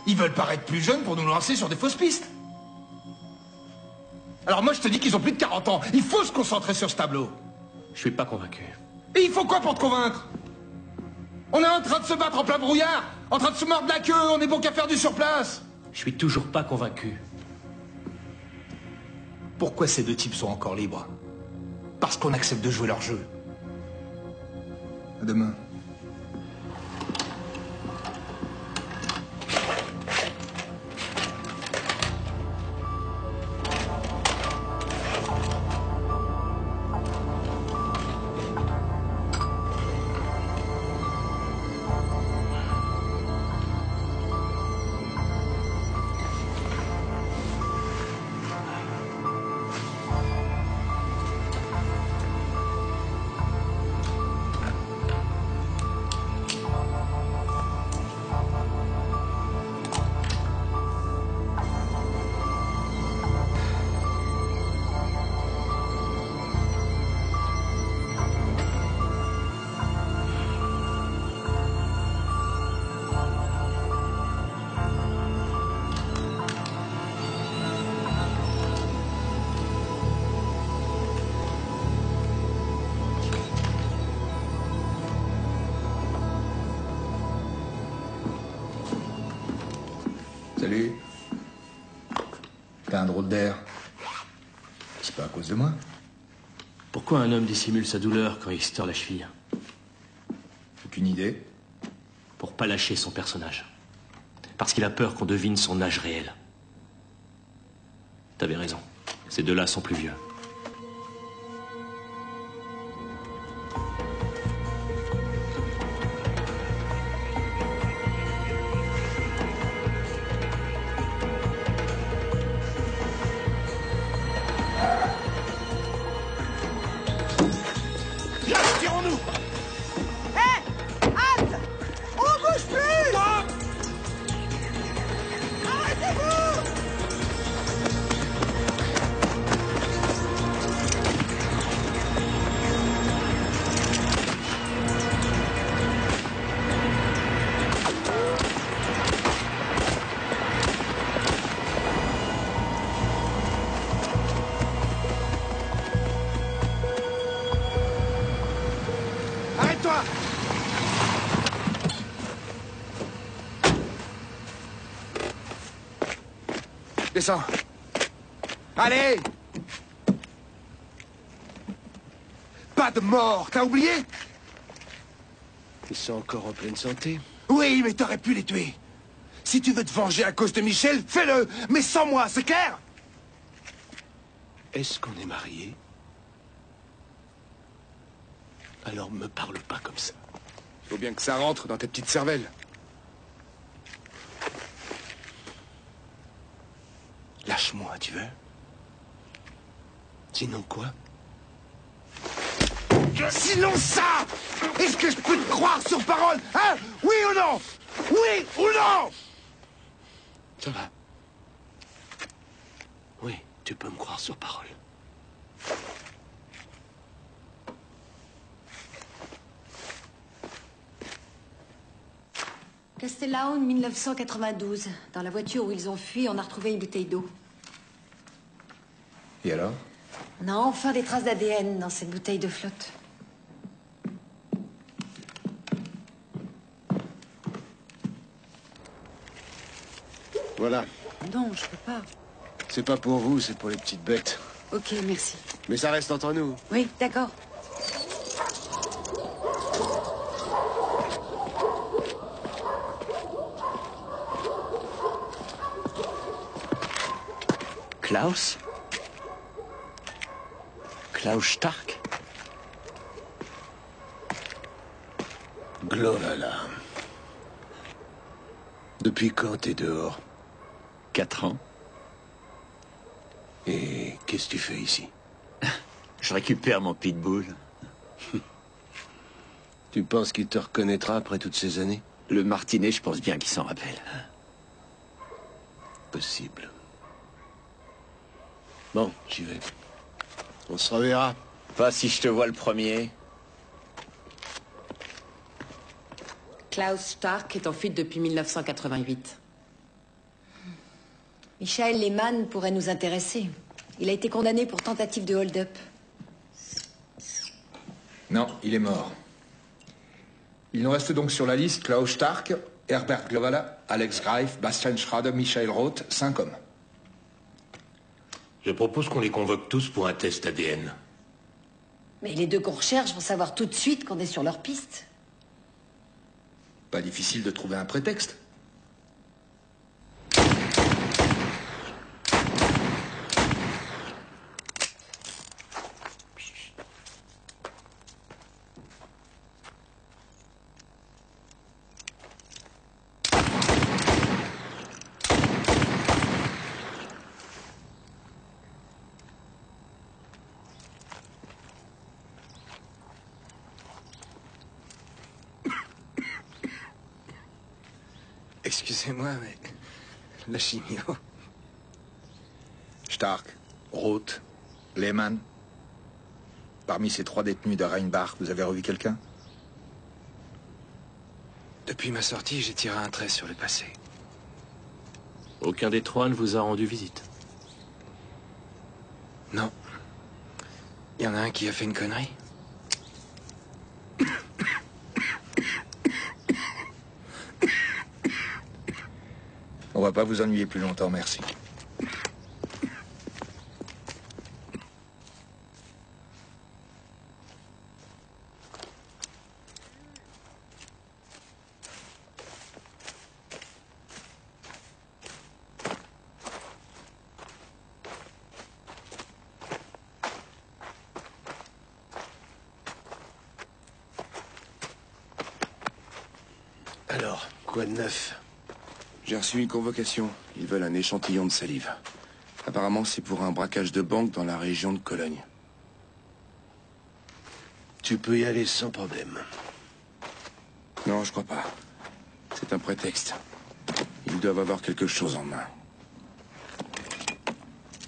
Ils veulent paraître plus jeunes pour nous lancer sur des fausses pistes. Alors moi, je te dis qu'ils ont plus de 40 ans. Il faut se concentrer sur ce tableau. Je suis pas convaincu. Et il faut quoi pour te convaincre? On est en train de se battre en plein brouillard, en train de se mordre la queue, on est bon qu'à faire du surplace. Je suis toujours pas convaincu. Pourquoi ces deux types sont encore libres? Parce qu'on accepte de jouer leur jeu. À demain. Salut. T'as un drôle d'air. C'est pas à cause de moi? Pourquoi un homme dissimule sa douleur quand il se tord la cheville? Aucune idée. Pour pas lâcher son personnage. Parce qu'il a peur qu'on devine son âge réel. T'avais raison. Ces deux-là sont plus vieux. Descends. Allez! Pas de mort, t'as oublié? Ils sont encore en pleine santé. Oui, mais t'aurais pu les tuer. Si tu veux te venger à cause de Michel, fais-le, mais sans moi, c'est clair? Est-ce qu'on est mariés? Alors me parle pas comme ça. Faut bien que ça rentre dans ta petite cervelle. Lâche-moi, tu veux? Sinon quoi? Sinon ça! Est-ce que je peux te croire sur parole? Hein? Oui ou non? Oui ou non? Ça va. Oui, tu peux me croire sur parole. Castellao, 1992. Dans la voiture où ils ont fui, on a retrouvé une bouteille d'eau. Et alors? On a enfin des traces d'ADN dans cette bouteille de flotte. Voilà. Non, je peux pas. C'est pas pour vous, c'est pour les petites bêtes. Ok, merci. Mais ça reste entre nous. Oui, d'accord. Klaus? Klaus Stark? Glovala. Depuis quand t'es dehors? 4 ans. Et qu'est-ce que tu fais ici? Je récupère mon pitbull. Tu penses qu'il te reconnaîtra après toutes ces années? Le martinet, je pense bien qu'il s'en rappelle. Possible. Bon, j'y vais. On se reverra. Pas si je te vois le premier. Klaus Stark est en fuite depuis 1988. Michael Lehmann pourrait nous intéresser. Il a été condamné pour tentative de hold-up. Non, il est mort. Il nous reste donc sur la liste Klaus Stark, Herbert Glovala, Alex Greif, Bastian Schrader, Michael Roth, 5 hommes. Je propose qu'on les convoque tous pour un test ADN. Mais les deux qu'on recherche vont savoir tout de suite qu'on est sur leur piste. Pas difficile de trouver un prétexte. Excusez-moi, mais... la chimio... Stark, Roth, Lehmann. Parmi ces 3 détenus de Rheinbach, vous avez revu quelqu'un? Depuis ma sortie, j'ai tiré un trait sur le passé. Aucun des 3 ne vous a rendu visite? Non. Il y en a un qui a fait une connerie. On va pas vous ennuyer plus longtemps, merci. Alors, quoi de neuf? J'ai reçu une convocation. Ils veulent un échantillon de salive. Apparemment, c'est pour un braquage de banque dans la région de Cologne. Tu peux y aller sans problème. Non, je crois pas. C'est un prétexte. Ils doivent avoir quelque chose en main.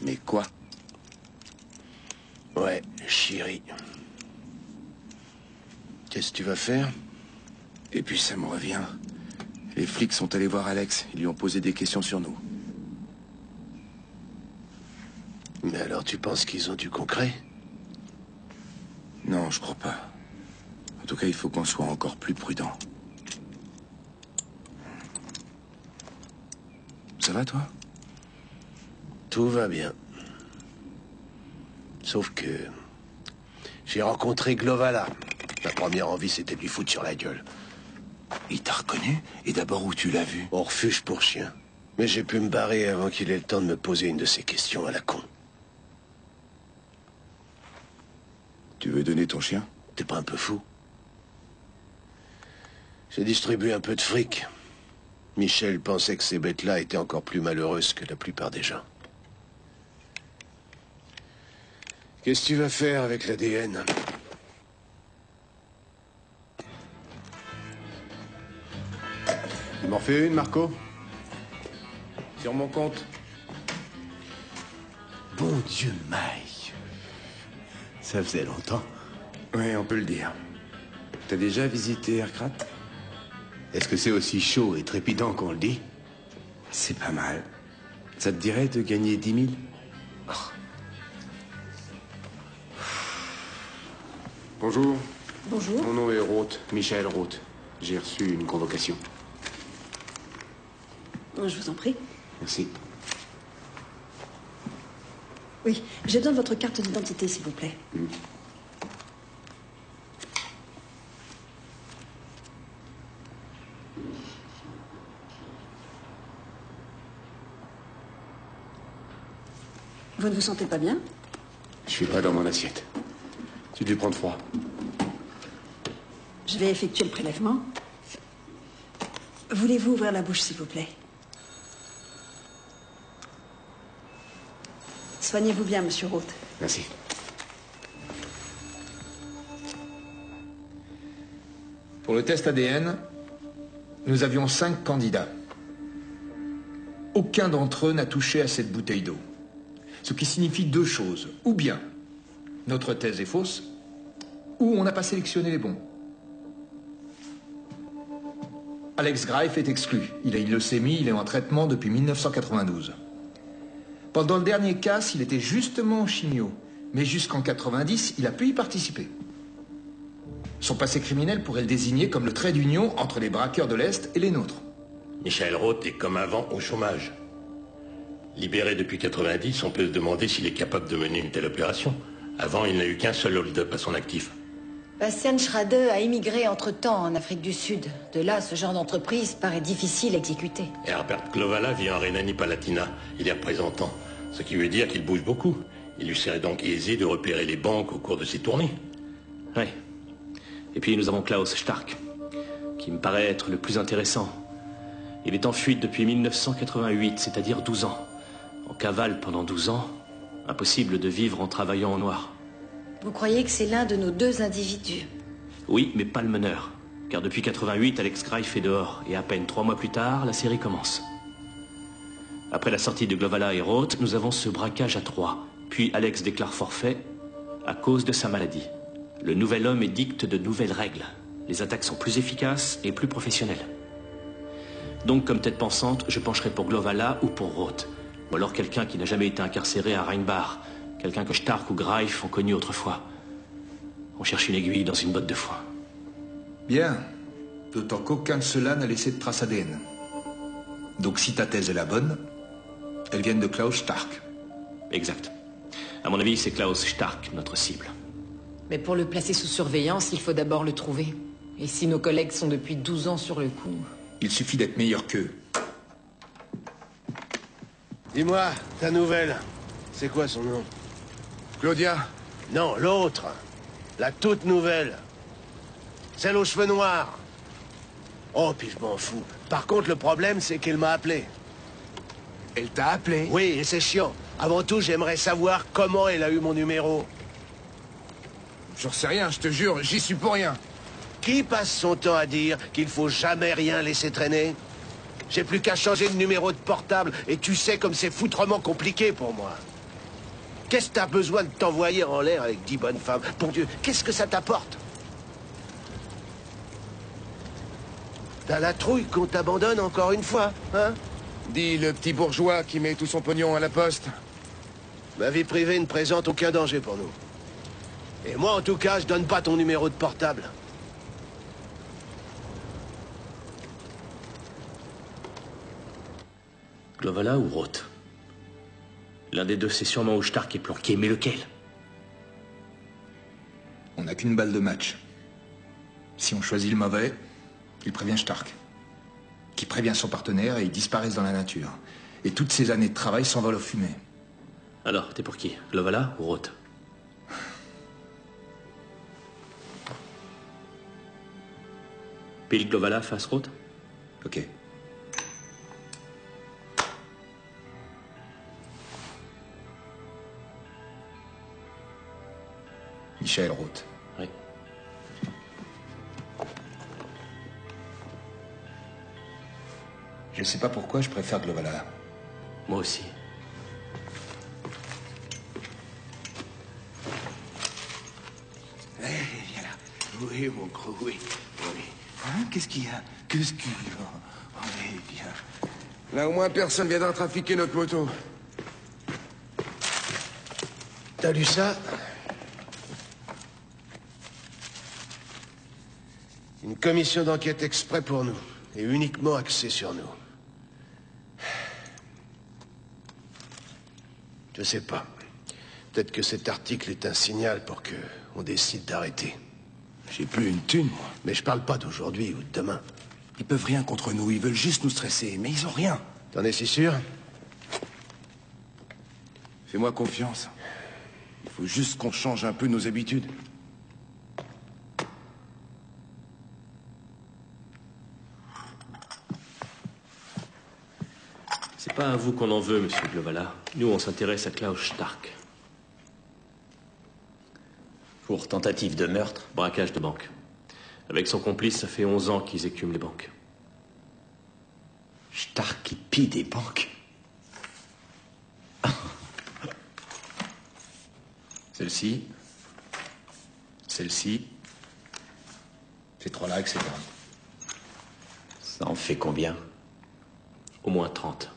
Mais quoi? Ouais, chérie. Qu'est-ce que tu vas faire? Et puis ça me revient. Les flics sont allés voir Alex. Ils lui ont posé des questions sur nous. Mais alors tu penses qu'ils ont du concret? Non, je crois pas. En tout cas, il faut qu'on soit encore plus prudent. Ça va, toi? Tout va bien. Sauf que... j'ai rencontré Glovala. Ma première envie, c'était de lui foutre sur la gueule. Il t'a reconnu? Et d'abord, où tu l'as vu? Au refuge pour chien. Mais j'ai pu me barrer avant qu'il ait le temps de me poser une de ces questions à la con. Tu veux donner ton chien? T'es pas un peu fou? J'ai distribué un peu de fric. Michel pensait que ces bêtes-là étaient encore plus malheureuses que la plupart des gens. Qu'est-ce que tu vas faire avec l'ADN? Tu m'en fais une, Marco? Sur mon compte. Bon Dieu, Mike. Ça faisait longtemps. Oui, on peut le dire. T'as déjà visité Aircraft? Est-ce que c'est aussi chaud et trépidant qu'on le dit? C'est pas mal. Ça te dirait de gagner 10 000? Bonjour. Bonjour. Mon nom est Roth, Michel Roth. J'ai reçu une convocation. Je vous en prie. Merci. Oui, j'ai besoin de votre carte d'identité, s'il vous plaît. Vous ne vous sentez pas bien? Je suis pas dans mon assiette. Tu dû prendre froid. Je vais effectuer le prélèvement. Voulez-vous ouvrir la bouche, s'il vous plaît? Soignez-vous bien, monsieur Roth. Merci. Pour le test ADN, nous avions 5 candidats. Aucun d'entre eux n'a touché à cette bouteille d'eau. Ce qui signifie 2 choses. Ou bien notre thèse est fausse, ou on n'a pas sélectionné les bons. Alex Greif est exclu. Il a une leucémie, il est en traitement depuis 1992. Pendant le dernier cas, il était justement en chimio. Mais jusqu'en 90, il a pu y participer. Son passé criminel pourrait le désigner comme le trait d'union entre les braqueurs de l'Est et les nôtres. Michel Roth est comme avant au chômage. Libéré depuis 90, on peut se demander s'il est capable de mener une telle opération. Avant, il n'a eu qu'un seul hold-up à son actif. Bastian Schrade a immigré entre-temps en Afrique du Sud. De là, ce genre d'entreprise paraît difficile à exécuter. Et Herbert Glovala vit en Rhénanie-Palatinat. Il est représentant. Ce qui veut dire qu'il bouge beaucoup. Il lui serait donc aisé de repérer les banques au cours de ses tournées. Oui. Et puis nous avons Klaus Stark, qui me paraît être le plus intéressant. Il est en fuite depuis 1988, c'est-à-dire 12 ans. En cavale pendant 12 ans, impossible de vivre en travaillant au noir. Vous croyez que c'est l'un de nos 2 individus? Oui, mais pas le meneur. Car depuis 88, Alex Greif est dehors. Et à peine 3 mois plus tard, la série commence. Après la sortie de Glovala et Roth, nous avons ce braquage à 3. Puis Alex déclare forfait à cause de sa maladie. Le nouvel homme édicte de nouvelles règles. Les attaques sont plus efficaces et plus professionnelles. Donc, comme tête pensante, je pencherai pour Glovala ou pour Roth. Ou alors quelqu'un qui n'a jamais été incarcéré à Rheinbach. Quelqu'un que Stark ou Greif ont connu autrefois. On cherche une aiguille dans une botte de foin. Bien. D'autant qu'aucun de ceux-là n'a laissé de trace ADN. Donc si ta thèse est la bonne, elles viennent de Klaus Stark. Exact. À mon avis, c'est Klaus Stark, notre cible. Mais pour le placer sous surveillance, il faut d'abord le trouver. Et si nos collègues sont depuis 12 ans sur le coup... Il suffit d'être meilleur qu'eux. Dis-moi, ta nouvelle, c'est quoi son nom? Claudia? Non, l'autre. La toute nouvelle. Celle aux cheveux noirs. Oh, puis je m'en fous. Par contre, le problème, c'est qu'elle m'a appelé. Elle t'a appelé? Oui, et c'est chiant. Avant tout, j'aimerais savoir comment elle a eu mon numéro. J'en sais rien, je te jure, j'y suis pour rien. Qui passe son temps à dire qu'il faut jamais rien laisser traîner? J'ai plus qu'à changer de numéro de portable, et tu sais comme c'est foutrement compliqué pour moi. Qu'est-ce que t'as besoin de t'envoyer en l'air avec 10 bonnes femmes? Pour Dieu, qu'est-ce que ça t'apporte? T'as la trouille qu'on t'abandonne encore une fois, hein? Dis le petit bourgeois qui met tout son pognon à la poste. Ma vie privée ne présente aucun danger pour nous. Et moi, en tout cas, je donne pas ton numéro de portable. Glovala ou Roth? L'un des deux, c'est sûrement où Stark est planqué, mais lequel? On n'a qu'une balle de match. Si on choisit le mauvais, il prévient Stark. Qui prévient son partenaire et ils disparaissent dans la nature. Et toutes ces années de travail s'envolent aux fumées. Alors, t'es pour qui? Glovala ou Roth? Pile Glovala, face route. Ok. Michel, route. Oui. Je sais pas pourquoi je préfère Glovala. Moi aussi. Eh, viens là. Oui, mon gros, oui. Oui. Hein, qu'est-ce qu'il y a? Qu'est-ce qu'il y a? Allez, viens. Là, au moins, personne viendra trafiquer notre moto. T'as lu ça? Une commission d'enquête exprès pour nous, et uniquement axée sur nous. Je sais pas. Peut-être que cet article est un signal pour que on décide d'arrêter. J'ai plus une thune, moi. Mais je parle pas d'aujourd'hui ou de demain. Ils peuvent rien contre nous, ils veulent juste nous stresser, mais ils ont rien. T'en es si sûr? Fais-moi confiance. Il faut juste qu'on change un peu nos habitudes. C'est pas à vous qu'on en veut, monsieur Glovala. Nous, on s'intéresse à Klaus Stark. Pour tentative de meurtre? Braquage de banque. Avec son complice, ça fait 11 ans qu'ils écument les banques. Stark qui pille des banques? Celle-ci. Celle-ci. Ces trois-là, etc. Ça en fait combien? Au moins 30.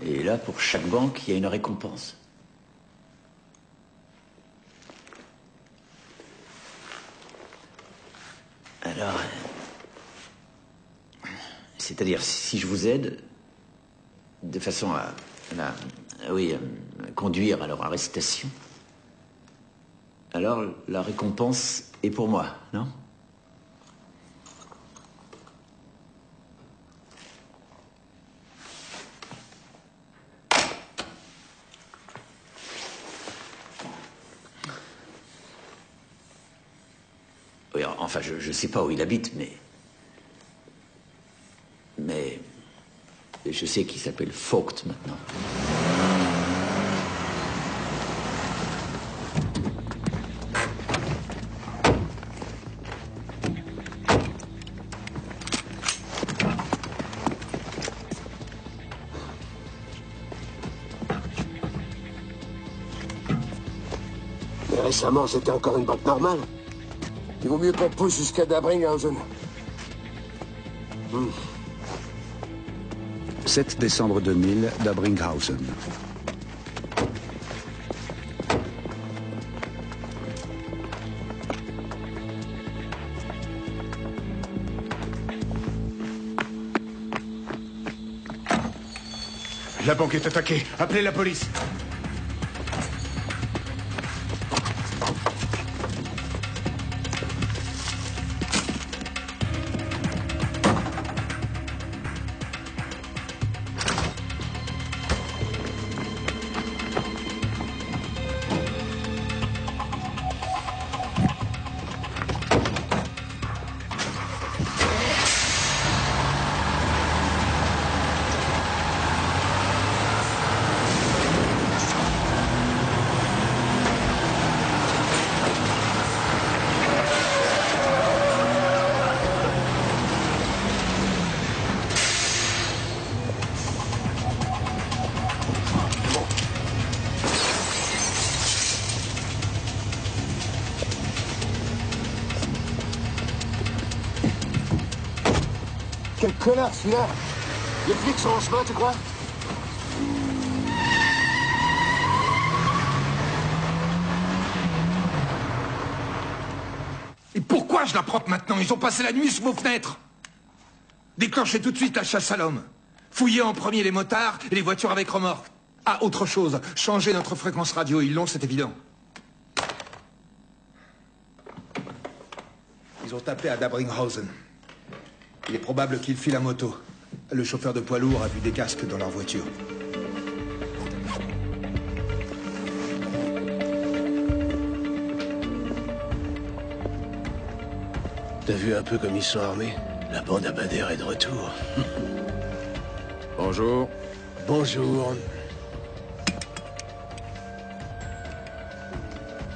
Et là, pour chaque banque, il y a une récompense. Alors, c'est-à-dire, si je vous aide, de façon à conduire à leur arrestation, alors la récompense est pour moi, non? Oui, enfin, je sais pas où il habite, mais je sais qu'il s'appelle Vogt maintenant. Mais récemment, c'était encore une banque normale. Il vaut mieux qu'on pousse jusqu'à Dabringhausen. 7 décembre 2000, Dabringhausen. La banque est attaquée. Appelez la police. Quel connard, celui-là! Les flics sont en chemin, tu crois? Et pourquoi je la proppe maintenant? Ils ont passé la nuit sous vos fenêtres. Déclenchez tout de suite la chasse à l'homme. Fouillez en premier les motards et les voitures avec remorque. Ah, autre chose, changez notre fréquence radio. Ils l'ont, c'est évident. Ils ont tapé à Dabringhausen. Il est probable qu'ils filent la moto. Le chauffeur de poids lourd a vu des casques dans leur voiture. T'as vu un peu comme ils sont armés? La bande à Bader est de retour. Bonjour. Bonjour.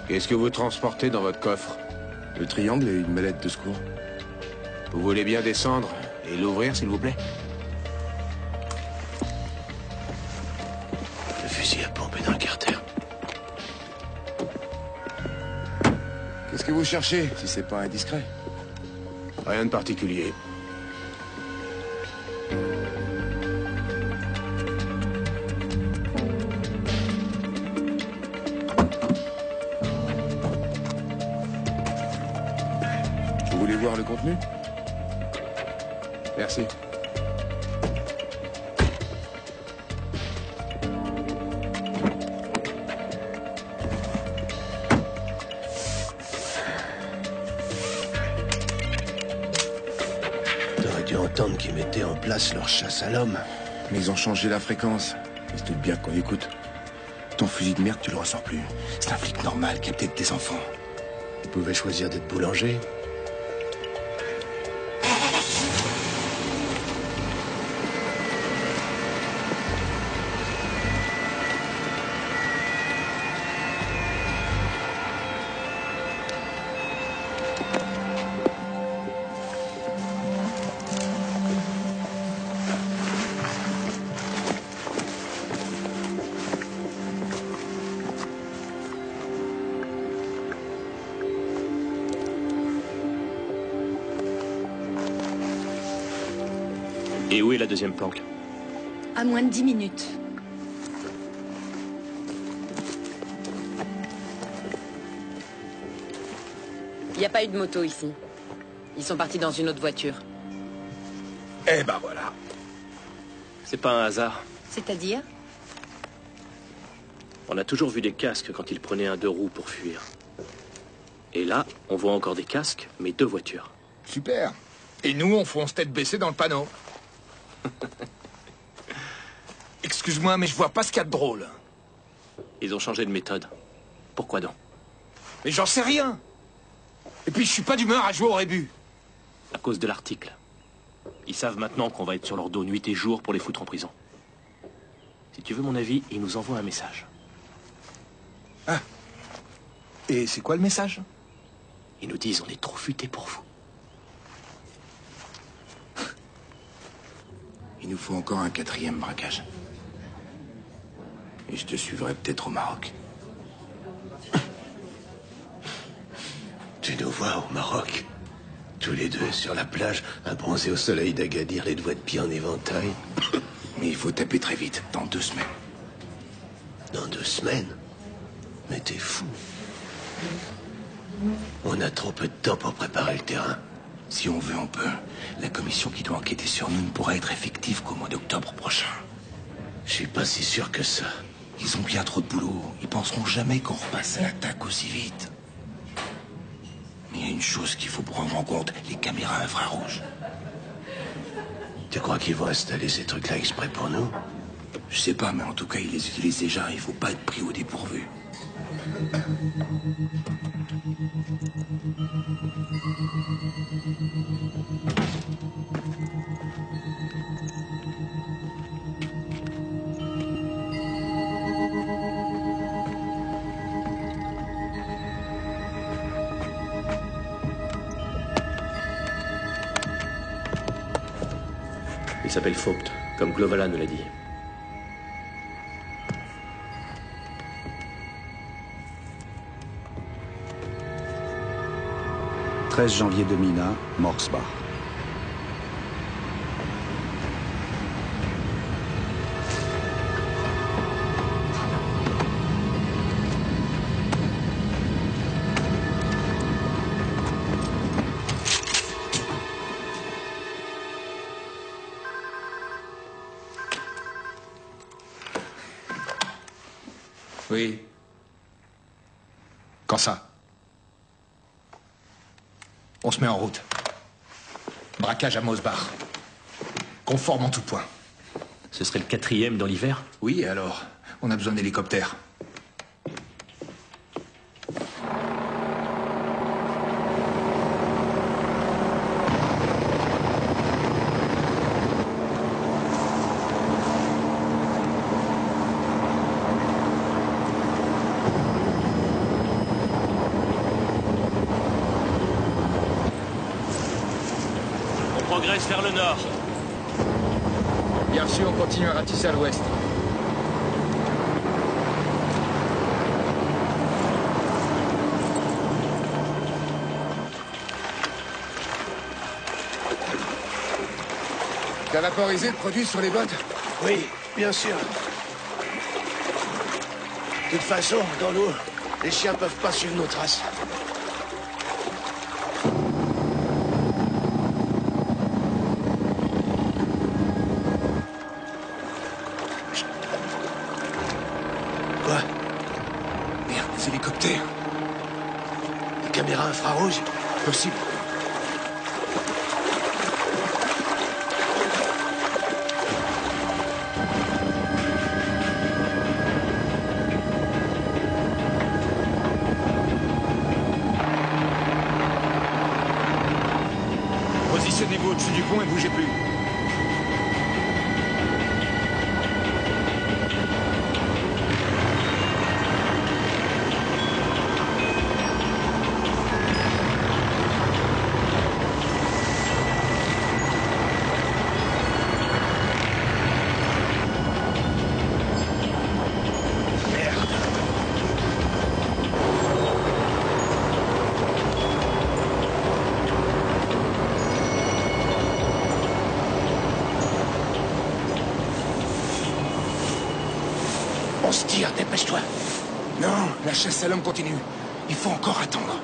Qu'est-ce que vous transportez dans votre coffre? Le triangle et une mallette de secours. Vous voulez bien descendre et l'ouvrir, s'il vous plaît? Le fusil à pompe est dans le carter. Qu'est-ce que vous cherchez, si c'est pas indiscret? Rien de particulier. Vous voulez voir le contenu? Merci. T'aurais dû entendre qu'ils mettaient en place leur chasse à l'homme. Mais ils ont changé la fréquence. Ils se doutent bien qu'on écoute. Ton fusil de merde, tu le ressors plus. C'est un flic normal qui a peut-être des enfants. Ils pouvaient choisir d'être boulanger. Et où est la deuxième planque? À moins de 10 minutes. Il n'y a pas eu de moto ici. Ils sont partis dans une autre voiture. Eh ben voilà. C'est pas un hasard. C'est-à-dire? On a toujours vu des casques quand ils prenaient un 2 roues pour fuir. Et là, on voit encore des casques, mais 2 voitures. Super. Et nous, on fonce tête baissée dans le panneau. Excuse-moi, mais je vois pas ce qu'il y a de drôle. Ils ont changé de méthode. Pourquoi donc? Mais j'en sais rien. Et puis, je suis pas d'humeur à jouer au rébut. À cause de l'article. Ils savent maintenant qu'on va être sur leur dos nuit et jour pour les foutre en prison. Si tu veux mon avis, ils nous envoient un message. Ah. Et c'est quoi le message? Ils nous disent on est trop futés pour vous. Il nous faut encore un 4e braquage. Et je te suivrai peut-être au Maroc. Tu nous vois au Maroc. Tous les deux sur la plage, à bronzer au soleil d'Agadir, les doigts de pied en éventail. Mais il faut taper très vite, dans 2 semaines. Dans 2 semaines? Mais t'es fou. On a trop peu de temps pour préparer le terrain. Si on veut, on peut. La commission qui doit enquêter sur nous ne pourra être effective qu'au mois d'octobre prochain. Je suis pas si sûr que ça. Ils ont bien trop de boulot. Ils penseront jamais qu'on repasse à l'attaque aussi vite. Mais il y a une chose qu'il faut prendre en compte, les caméras infrarouges. Tu crois qu'ils vont installer ces trucs-là exprès pour nous? Je sais pas, mais en tout cas, ils les utilisent déjà. Il faut pas être pris au dépourvu. Il s'appelle Vogt, comme Glovala nous l'a dit. « 13 janvier 2001, Morsbach. Oui. Quand ça? On se met en route. Braquage à Mosbach. Conforme en tout point. Ce serait le 4e dans l'hiver? Oui, et alors? On a besoin d'hélicoptères. progresse vers le nord. Bien sûr, on continue à ratisser à l'ouest. T'as vaporisé le produit sur les bottes? Oui, bien sûr. De toute façon, dans l'eau, les chiens peuvent pas suivre nos traces. Quoi? Merde, des hélicoptères. Des caméras infrarouges? Possible. Positionnez-vous au-dessus du pont et bougez plus. On se tire, dépêche-toi. Non, la chasse à l'homme continue. Il faut encore attendre.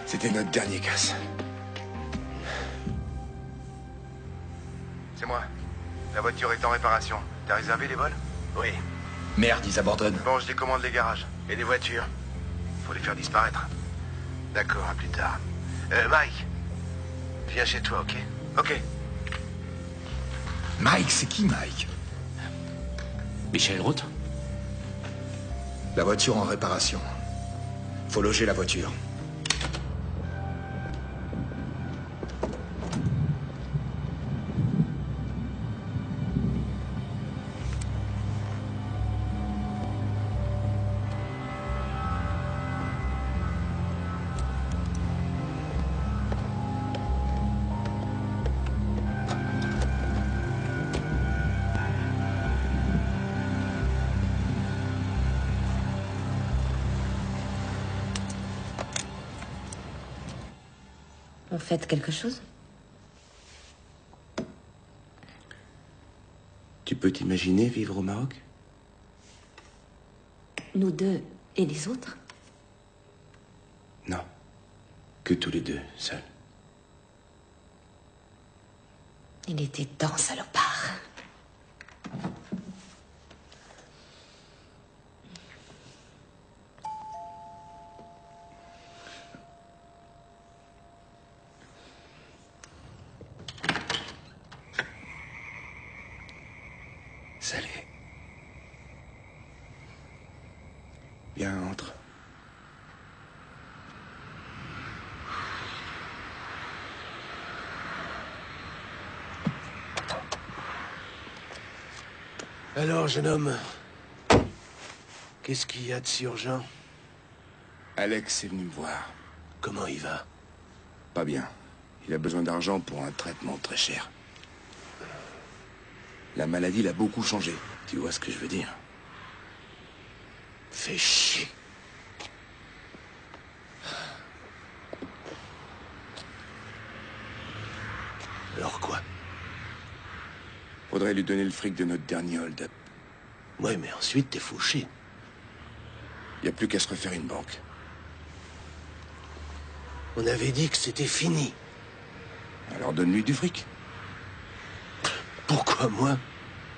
C'était notre dernier casse. C'est moi. La voiture est en réparation. T'as réservé les vols? Oui. Merde, ils abandonnent. Bon, je décommande les garages. Et des voitures? Faut les faire disparaître. D'accord, à plus tard. Mike, viens chez toi, ok? Ok. Mike, c'est qui Mike? Michel Roth? La voiture en réparation. Faut loger la voiture. On fête quelque chose? Tu peux t'imaginer vivre au Maroc? Nous deux et les autres? Non. Que tous les deux, seuls. Il était temps, salopard. Salut. Viens, entre. Alors, jeune homme, qu'est-ce qu'il y a de si urgent? Alex est venu me voir. Comment il va? Pas bien. Il a besoin d'argent pour un traitement très cher. La maladie l'a beaucoup changé. Tu vois ce que je veux dire? Fais chier. Faudrait lui donner le fric de notre dernier hold-up. Ouais, mais ensuite, t'es fouché. Y a plus qu'à se refaire une banque. On avait dit que c'était fini. Alors donne-lui du fric. Pourquoi moi?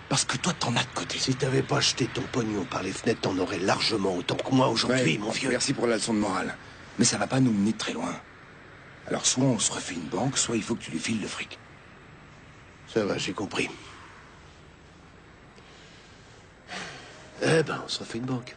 Parce que toi, t'en as de côté. Si t'avais pas jeté ton pognon par les fenêtres, t'en aurais largement autant que moi aujourd'hui, mon vieux. Merci pour la leçon de morale. Mais ça va pas nous mener très loin. Alors soit on se refait une banque, soit il faut que tu lui files le fric. Ça va, j'ai compris. Eh ben, on se refait une banque.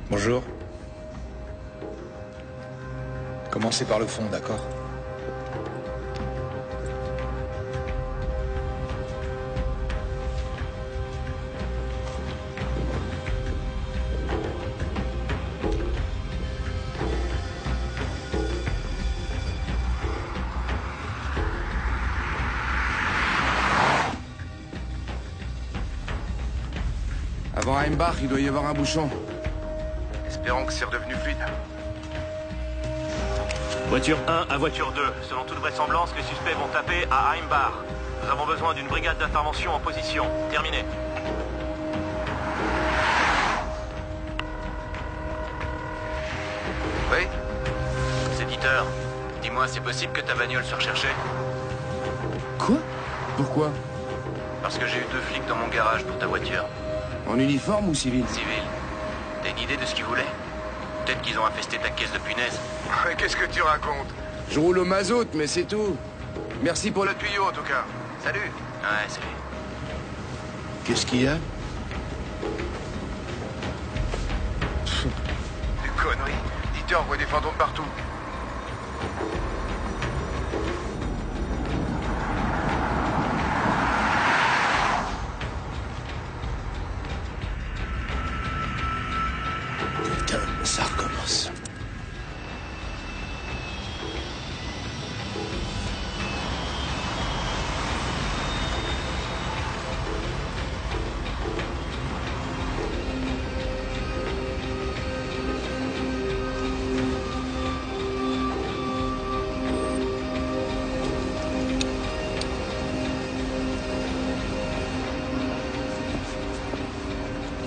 Bonjour. Commencez par le fond, d'accord? Avant Heimbach, il doit y avoir un bouchon. Espérons que c'est redevenu fluide. Voiture 1 à voiture 2. Selon toute vraisemblance, les suspects vont taper à Heimbach. Nous avons besoin d'une brigade d'intervention en position. Terminé. Oui? C'est Dieter. Dis-moi, c'est possible que ta bagnole soit recherchée? Quoi? Pourquoi? Parce que j'ai eu 2 flics dans mon garage pour ta voiture. En uniforme ou civil? Civil. T'as une idée de ce qu'ils voulaient? Peut-être qu'ils ont infesté ta caisse de punaises. Qu'est-ce que tu racontes? Je roule au mazout, mais c'est tout. Merci pour le tuyau, en tout cas. Salut. Ouais, salut. Qu'est-ce qu'il y a? Des conneries. Dieter voit des fantômes partout. Putain, ça recommence.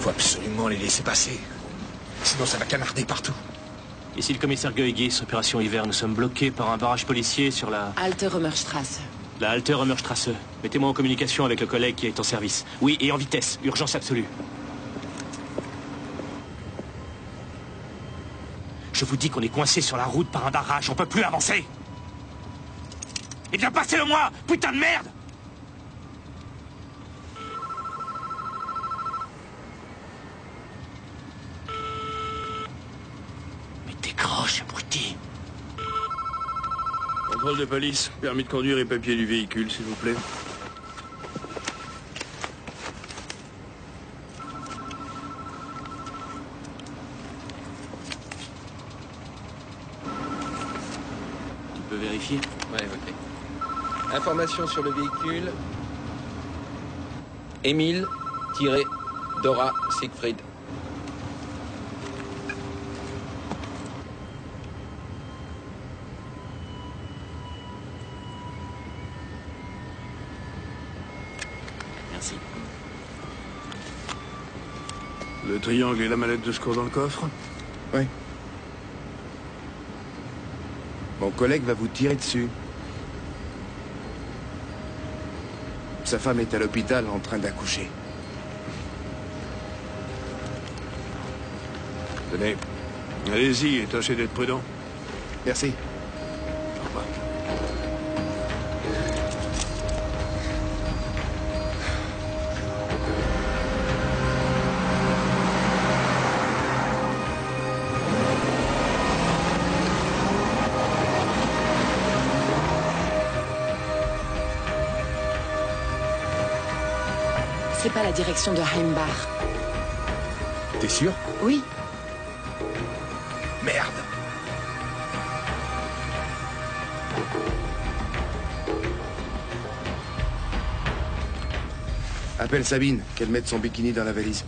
Faut absolument les laisser passer. Sinon ça va canarder partout. Ici le commissaire Goegis, opération hiver. Nous sommes bloqués par un barrage policier sur la... Alte Römerstrasse. La Alte Römerstrasse. Mettez-moi en communication avec le collègue qui est en service. Oui, et en vitesse. Urgence absolue. Je vous dis qu'on est coincé sur la route par un barrage. On peut plus avancer. Eh bien, passez-le-moi, putain de merde! Mais décroche, abruti. Contrôle de police, permis de conduire et papier du véhicule, s'il vous plaît. Tu peux vérifier? Ouais, ok. Information sur le véhicule. Émile-Dora Siegfried. Merci. Le triangle et la mallette de secours dans le coffre? Oui. Mon collègue va vous tirer dessus. Sa femme est à l'hôpital en train d'accoucher. Tenez. Allez-y et tâchez d'être prudent. Merci. Au revoir. C'est pas la direction de Heimbach. T'es sûr? Oui. Merde. Appelle Sabine, qu'elle mette son bikini dans la valise.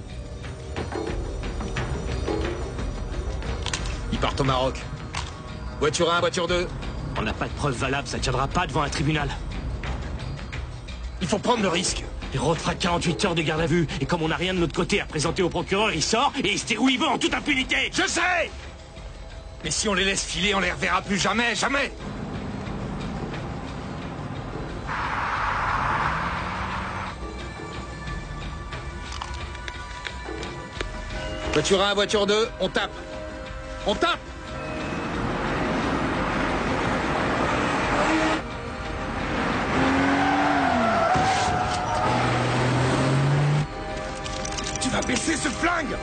Ils partent au Maroc. Voiture 1, voiture 2. On n'a pas de preuves valables, ça tiendra pas devant un tribunal. Il faut prendre le risque. Hérode fera 48 heures de garde à vue, et comme on n'a rien de notre côté à présenter au procureur, il sort et il se tait où il veut en toute impunité. Je sais! Mais si on les laisse filer, on les reverra plus jamais, jamais! Voiture 1, voiture 2, on tape! On tape! Tu vas baisser ce flingue!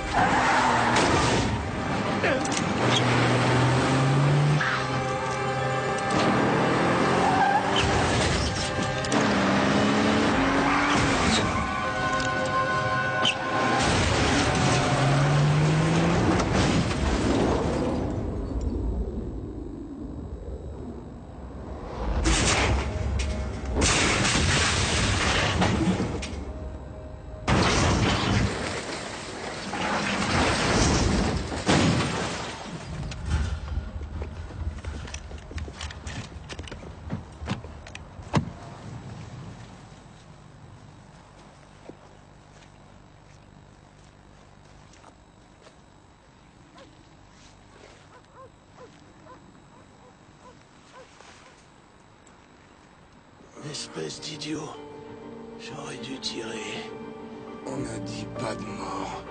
Espèce d'idiot. J'aurais dû tirer. On n'a dit pas de mort.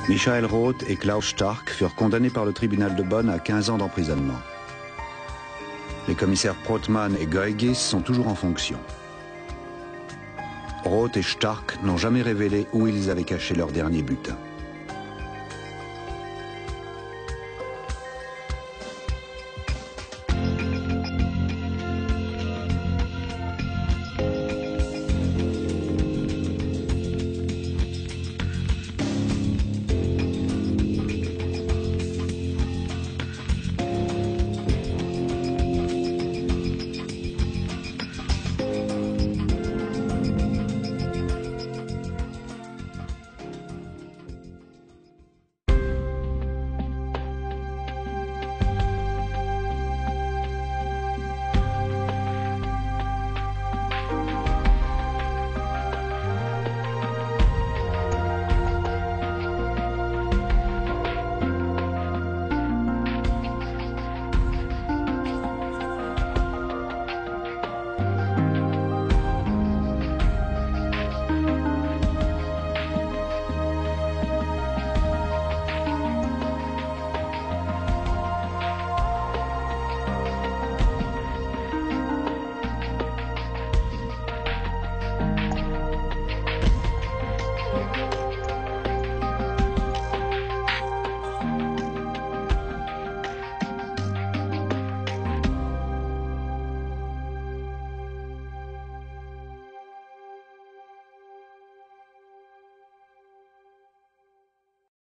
Michael Roth et Klaus Stark furent condamnés par le tribunal de Bonn à 15 ans d'emprisonnement. Les commissaires Prothman et Geugis sont toujours en fonction. Roth et Stark n'ont jamais révélé où ils avaient caché leur dernier butin.